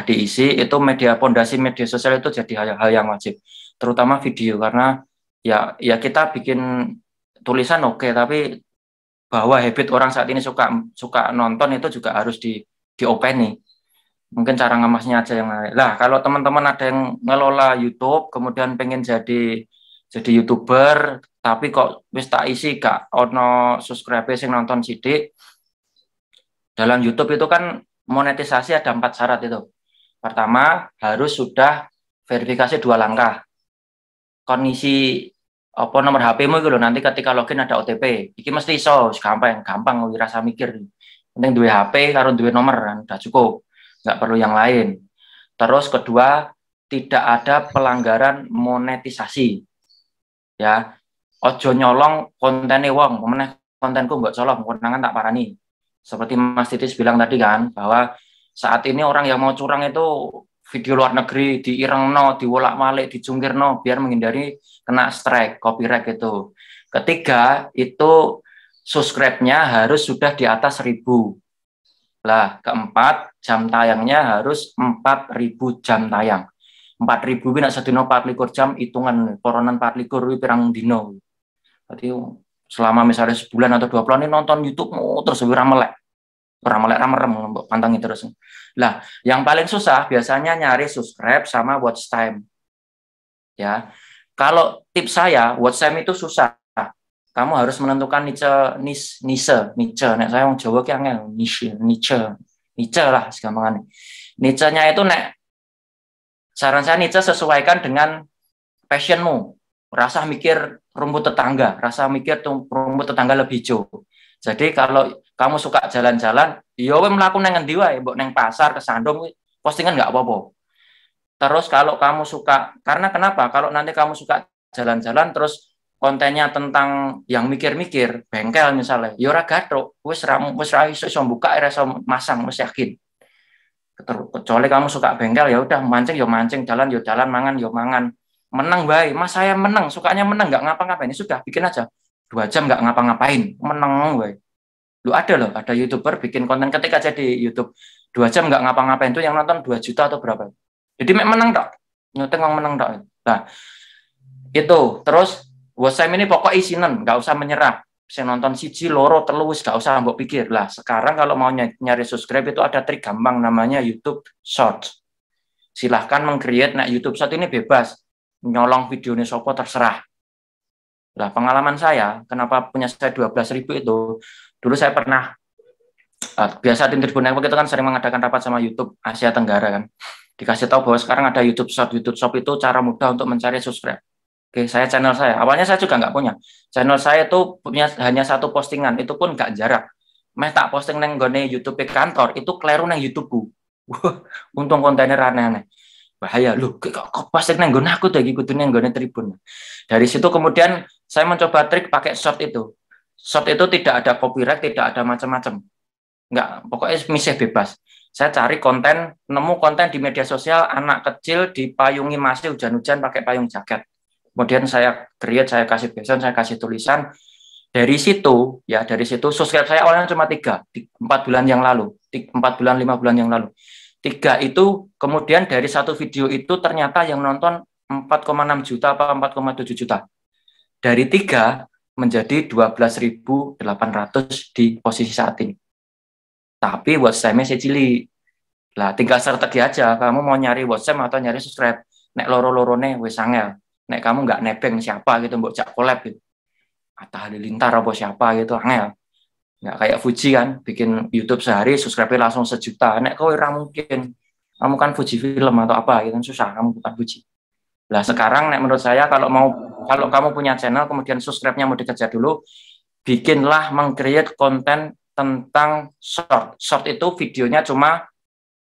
diisi, itu pondasi media sosial itu jadi hal yang wajib, terutama video, karena ya kita bikin tulisan oke, tapi bahwa habit orang saat ini suka nonton itu juga harus diopeni. Mungkin cara ngemasnya aja yang lain. Lah, kalau teman-teman ada yang ngelola YouTube, kemudian pengen jadi YouTuber, tapi kok wis tak isi gak ono subscriber yang nonton sidik. Dalam YouTube itu kan monetisasi ada 4 syarat itu. Pertama, harus sudah verifikasi 2 langkah. Kondisi nomor HP-mu gitu loh, nanti ketika login ada OTP. Iki mesti iso, gampang rasa mikir. Penting duwe HP karo duwe nomor kan udah cukup. Nggak perlu yang lain. Terus kedua, tidak ada pelanggaran monetisasi. Ya, ojo nyolong kontennya wong, meneh kontenku mbok colong, konangan tak parani. Seperti Mas Titis bilang tadi kan, bahwa saat ini orang yang mau curang itu video luar negeri, diirengno, diwolak-walik, dijungkirno, biar menghindari kena strike, copyright gitu. Ketiga, itu subscribe-nya harus sudah di atas 1.000. Lah, keempat, jam tayangnya harus 4.000 jam tayang. 4.000 ini nak sedino 24 jam, hitungan koronan 24 pirang dino. Berarti selama misalnya sebulan atau 2 bulan ini nonton YouTube terus melek merem pantangi terus. Lah, yang paling susah biasanya nyari subscribe sama watch time. Ya. Kalau tips saya, watch time itu susah. Kamu harus menentukan niche. Nek saya orang Jawa ki angel niche lah segampangan. Niche-nya itu nek saran saya niche sesuaikan dengan passionmu. Rasa mikir rumput tetangga, rumput tetangga lebih hijau. Jadi kalau kamu suka jalan-jalan, ya kowe mlaku nang ngendi wae, mbok nang pasar, ke Sandung, postingan nggak apa-apa. Terus kalau kamu suka, karena kenapa? Kalau nanti kamu suka jalan-jalan terus kontennya tentang yang mikir-mikir, bengkel misalnya, ya ora gathuk, wis ra iso buka, ora iso masang, wis yakin. Kecuali kamu suka bengkel, ya udah mancing, jalan, mangan, mangan. Menang baik, mas saya menang, sukanya menang, nggak ngapa-ngapain, sudah bikin aja 2 jam nggak ngapa-ngapain, menang baik. Lu ada YouTuber bikin konten ketika jadi YouTube 2 jam nggak ngapa-ngapain itu yang nonton 2 juta atau berapa. Jadi menang dok, nyuteng orang menang dok. Nah itu terus WhatsApp ini pokok isinen, nggak usah menyerah. Saya nonton siji loro telu wis nggak usah mbok pikir lah. Sekarang kalau mau nyari subscribe itu ada trik gampang namanya YouTube Short. Silahkan meng-create YouTube Short ini bebas. Nyolong videonya sopo terserah. Nah, pengalaman saya, kenapa punya saya 12.000 itu, dulu saya pernah, biasa tim Tribun Network itu kan sering mengadakan rapat sama YouTube Asia Tenggara kan. Dikasih tahu bahwa sekarang ada YouTube Shop. YouTube Shop itu cara mudah untuk mencari subscribe. Oke, channel saya. Awalnya saya juga nggak punya. Channel saya itu punya hanya 1 postingan, itu pun nggak jarak. Meh tak posting neng gone YouTube kantor, itu keliru neng YouTubeku. Untung kontainer aneh-aneh. Bahaya loh, kok posting neng gone aku tuh ikut neng gone Tribun. Dari situ kemudian saya mencoba trik pakai short itu. Short itu tidak ada copyright, tidak ada macam-macam. Enggak, pokoknya misih bebas. Saya cari konten, nemu konten di media sosial, anak kecil dipayungi masih hujan-hujan pakai payung jaket. Kemudian saya create, saya kasih background, saya kasih tulisan. Dari situ, subscribe saya awalnya cuma 3, 4 bulan yang lalu, 4 bulan, 5 bulan yang lalu. 3 itu, kemudian dari satu video itu ternyata yang nonton 4,6 juta apa 4,7 juta. Dari 3 menjadi 12.800 di posisi saat ini. Tapi WhatsApp-nya saya cilik. Lah tinggal strategi aja, kamu mau nyari WhatsApp atau nyari subscribe. Nek loro-lorone wis angel. Nek kamu nggak nebeng siapa gitu, mbok jak collab gitu. Atta Halilintar apa siapa gitu, angel. Nggak kayak Fuji kan, bikin YouTube sehari, subscribe langsung 1 juta. Nek kau ora mungkin. Kamu kan Fuji film atau apa gitu, susah, kamu bukan Fuji. Lah sekarang nek menurut saya kalau kamu punya channel, kemudian subscribe-nya mau dikejar dulu, bikinlah meng-create konten tentang short. Short itu videonya cuma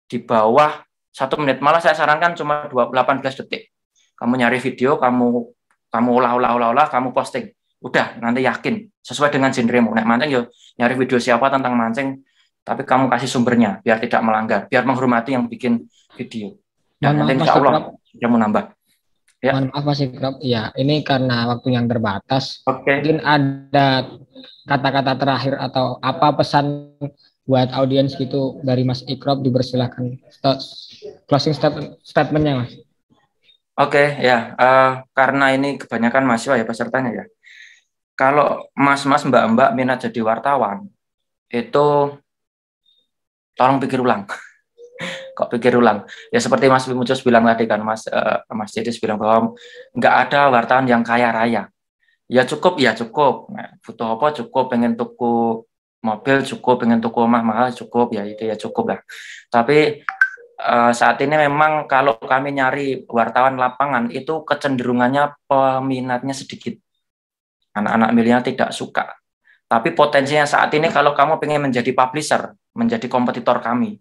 di bawah 1 menit. Malah saya sarankan cuma 18 detik. Kamu nyari video, kamu olah, kamu posting. Udah, nanti yakin sesuai dengan genremu. Nek mancing yo nyari video siapa tentang mancing, tapi kamu kasih sumbernya biar tidak melanggar, biar menghormati yang bikin video. Dan nanti insya Allah sudah mau nambah. Ya. Mohon maaf Mas Ikrop, ya ini karena waktu yang terbatas. Oke. Mungkin ada kata-kata terakhir atau apa pesan buat audiens gitu dari Mas Ikrop, dipersilahkan closing statement-nya Mas. Oke, ya karena ini kebanyakan mahasiswa ya pesertanya ya. Kalau mas-mas mbak-mbak minat jadi wartawan, itu tolong pikir ulang. Kok pikir ulang? Ya seperti Mas Wimucus bilang tadi kan, Mas Jedis bilang bahwa nggak ada wartawan yang kaya raya. Ya cukup, butuh apa cukup, pengen tuku mobil cukup, pengen tuku rumah mahal cukup, ya itu ya cukup lah. Tapi saat ini memang kalau kami nyari wartawan lapangan itu kecenderungannya peminatnya sedikit. Anak-anak milenial tidak suka. Tapi potensinya saat ini kalau kamu pengen menjadi publisher, menjadi kompetitor kami.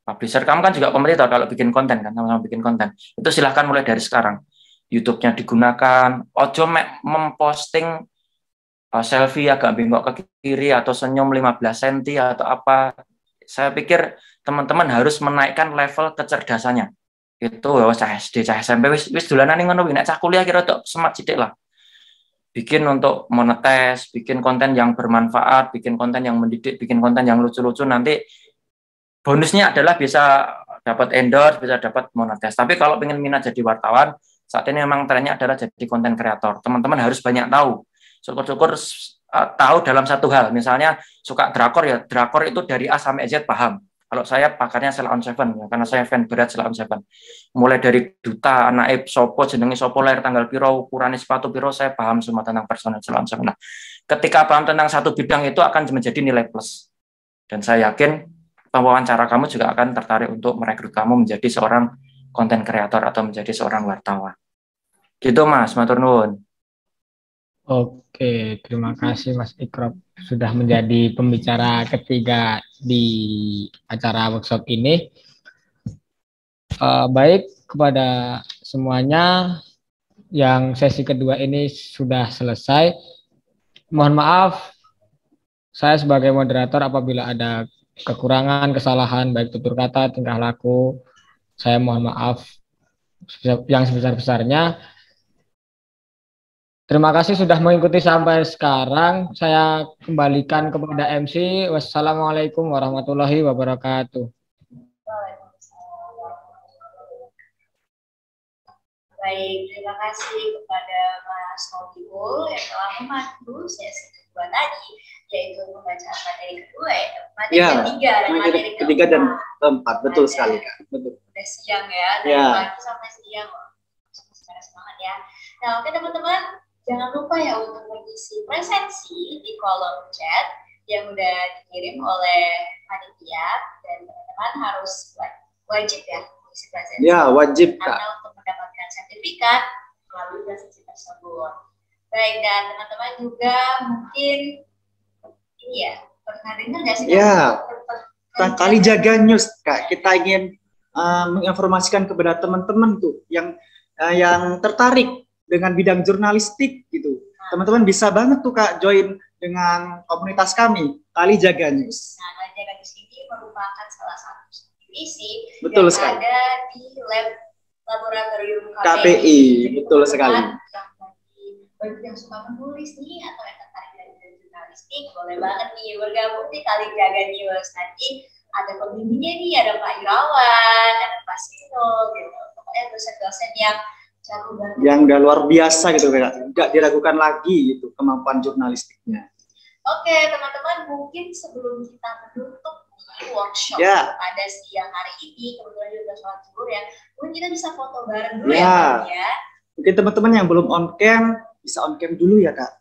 Publisher kamu kan juga kompetitor kalau bikin konten kan, sama-sama bikin konten. Itu silahkan mulai dari sekarang. YouTube-nya digunakan, ojo memposting selfie agak bengkok ke kiri atau senyum 15 cm atau apa. Saya pikir teman-teman harus menaikkan level kecerdasannya. Itu cah SD, cah SMP wis dolanan ning ngono nek cah kuliah kira tok smart sithik lah. Bikin untuk monetis, bikin konten yang bermanfaat, bikin konten yang mendidik, bikin konten yang lucu-lucu, nanti bonusnya adalah bisa dapat endorse, bisa dapat monetis. Tapi kalau pengen minat jadi wartawan, saat ini memang trennya adalah jadi konten kreator. Teman-teman harus banyak tahu. Syukur-syukur tahu dalam satu hal. Misalnya suka drakor ya, drakor itu dari A sampai Z paham. Kalau saya pakarnya Sheila on 7 ya, karena saya fan berat Sheila on 7. Mulai dari duta, anak sopo, jenengi sopo, lahir tanggal piro, ukuran sepatu piro, saya paham semua tentang personal Sheila on 7. Nah, ketika paham tentang satu bidang itu akan menjadi nilai plus. Dan saya yakin pewawancara kamu juga akan tertarik untuk merekrut kamu menjadi seorang konten kreator atau menjadi seorang wartawan. Gitu Mas, matur nuwun. Oke, terima kasih Mas Ikrop sudah menjadi pembicara ketiga di acara workshop ini. Baik, kepada semuanya yang sesi kedua ini sudah selesai. Mohon maaf, saya sebagai moderator apabila ada kekurangan, kesalahan, baik tutur kata, tingkah laku, saya mohon maaf yang sebesar-besarnya. Terima kasih sudah mengikuti sampai sekarang. Saya kembalikan kepada MC. Wassalamualaikum warahmatullahi wabarakatuh. Baik, terima kasih kepada Mas Nobiul yang telah memandu sesi kedua tadi, yaitu pembacaan materi kedua materi ketiga dan materi ketiga dan keempat. Betul sekali Kak. Betul. Udah siang ya, dari pagi sampai siang. Secara semangat ya. Nah, oke teman-teman. Jangan lupa ya untuk mengisi presensi di kolom chat yang udah dikirim oleh panitia, dan teman-teman harus wajib ya mengisi presensi. Ya, wajib Kak. Karena untuk mendapatkan sertifikat melalui presensi tersebut. Baik, dan teman-teman juga mungkin ini ya, pernah dengar nggak sih? Ya, Kali Jaga News Kak. Kita ingin menginformasikan kepada teman-teman tuh yang tertarik dengan bidang jurnalistik gitu. Teman-teman bisa banget tuh Kak join dengan komunitas kami, Kali Jaga News. Nah, Kali Jaga News ini merupakan salah satu divisi Betul yang sekali. ada di laboratorium KPI, betul sekali. Bagi yang suka menulis nih atau yang tertarik dari jurnalistik, boleh banget nih bergabung di Kali Jaga News. Nanti ada pembimbingnya nih, ada Pak Irawan, ada Pak Sino, gitu. Pokoknya dosen-dosen yang jago banget. Yang udah luar biasa gitu, nggak diragukan lagi gitu kemampuan jurnalistiknya. Oke, teman-teman, mungkin sebelum kita menutup workshop pada siang hari ini, kebetulan juga sholat zuhur ya, mungkin kita bisa foto bareng dulu ya, ya. Mungkin teman-teman yang belum on cam bisa on cam dulu ya, Kak.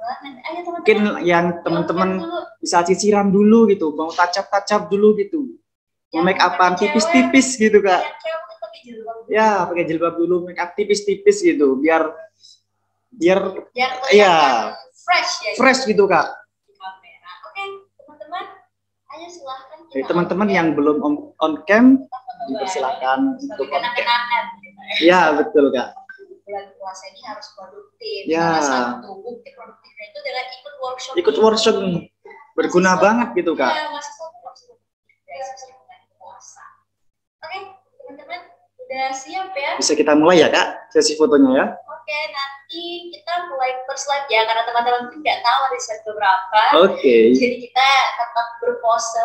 Ayo, teman-teman. Mungkin yang teman-teman bisa ciciran dulu gitu, mau touch-up dulu gitu, mau make upan tipis-tipis gitu, Kak. Ya, pakai jilbab dulu, make up tipis-tipis gitu, biar ya fresh gitu, Kak. Oke, teman-teman, ayo silahkan. Teman-teman yang belum on cam, dipersilakan untuk on cam. Ya, betul, Kak. Bulan puasa ini harus produktif. Ya. Salah satu bukti produktifnya itu dengan ikut workshop. Ikut workshop berguna banget gitu, Kak. Iya, puasa. Oke, teman-teman, udah siap ya? Bisa kita mulai ya, Kak, sesi fotonya ya. Oke, nanti kita mulai per slide ya, karena teman-teman mungkin nggak tahu di slide berapa. Oke. Jadi kita tetap berpose.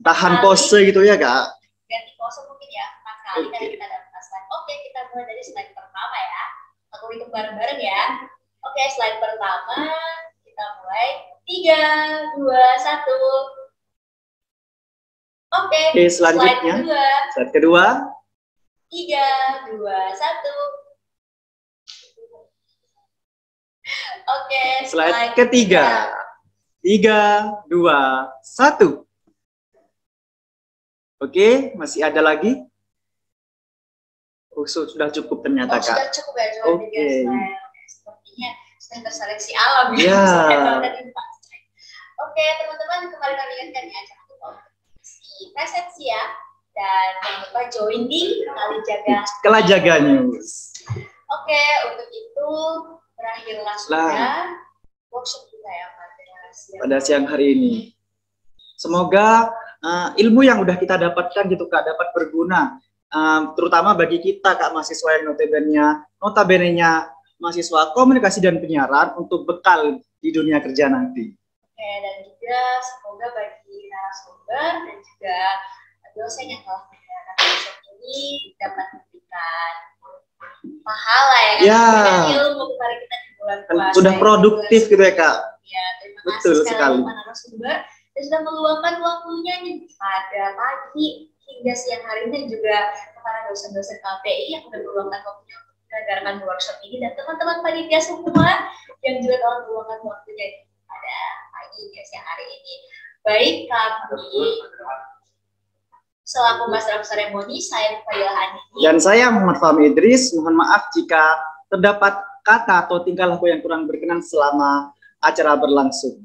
Tahan pose gitu ya, Kak. Ganti pose mungkin ya, 4 kali kan kita dapat slide. Oke, kita mulai dari slide pertama ya. Aku hitung bareng-bareng ya. Oke, slide pertama kita mulai 3, 2, 1. Oke, selanjutnya slide kedua. 3, 2, 1. Oke, slide ketiga. 3, 2, 1. Oke, masih ada lagi? Sudah cukup ternyata, Kak. Sudah cukup ya, Oke. Sepertinya sudah terseleksi alam ya. Oke, teman-teman, kembali kami ingatkan ya, jangan lupa presensi ya, dan jangan lupa join di Kali Jaga News. Oke, untuk itu berakhirlah sudah workshop kita ya pada siang hari ini. Semoga ilmu yang udah kita dapatkan gitu, Kak, dapat berguna, terutama bagi kita, Kak, mahasiswa yang notabene-nya mahasiswa komunikasi dan penyiaran untuk bekal di dunia kerja nanti. Oke, dan juga semoga bagi narasumber dan juga dosen yang telah menyelenggarakan workshop ini dapat memberikan pahala ya kan? Ya. Ilmu kepada kita di bulan puasa. Sudah produktif gitu ya, Kak. Ya, terima Betul kasih sekali. narasumber dan sudah meluangkan waktunya nih pada pagi hingga siang hari ini, juga kepada dosen-dosen KPI yang sudah meluangkan waktunya untuk menyelenggarakan workshop ini, dan teman-teman panitia semua yang juga telah meluangkan waktunya pada pagi hingga siang hari ini. Baik, kami selaku Master of Ceremony, saya Fadila Hanini. Dan saya Muhammad Fahmi Idris. Mohon maaf jika terdapat kata atau tingkah laku yang kurang berkenan selama acara berlangsung.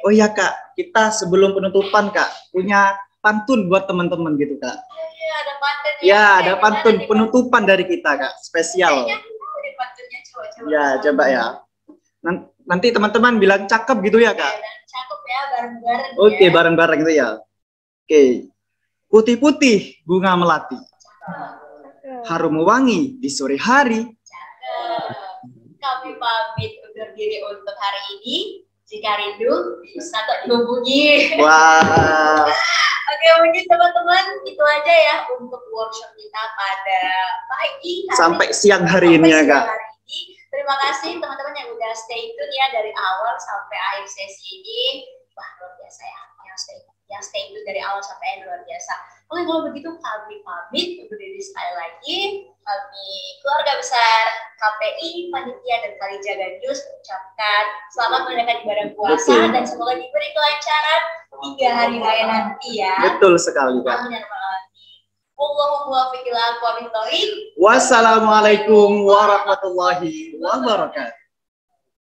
Oh iya, Kak, kita sebelum penutupan, Kak, punya pantun buat teman-teman gitu, Kak. Iya, ada pantun. Ya, ada pantun penutupan dari kita, Kak, spesial. Ya, coba ya. Nanti teman-teman bilang cakep gitu ya, Kak. Cakep ya, bareng-bareng. Oke, bareng-bareng gitu ya. Oke. Putih-putih bunga melati, harum wangi di sore hari. Kami pamit undur diri untuk hari ini. Jika rindu bisa terhubungi. Wah. Oke, mungkin teman-teman itu aja ya untuk workshop kita pada pagi sampai siang hari ini ya, Kak. Terima kasih teman-teman yang udah stay tune ya dari awal sampai akhir sesi ini. Wah, luar biasa ya. Yang stay tune dari awal sampai akhir luar biasa. Oke, kalau begitu kami pamit undur diri sekali lagi. Kami keluarga besar KPI, panitia dan Kali Jaga News mengucapkan selamat menunaikan ibadah puasa dan semoga diberi kelancaran hingga hari raya nanti ya. Betul sekali, Kak. Wassalamualaikum warahmatullahi wabarakatuh.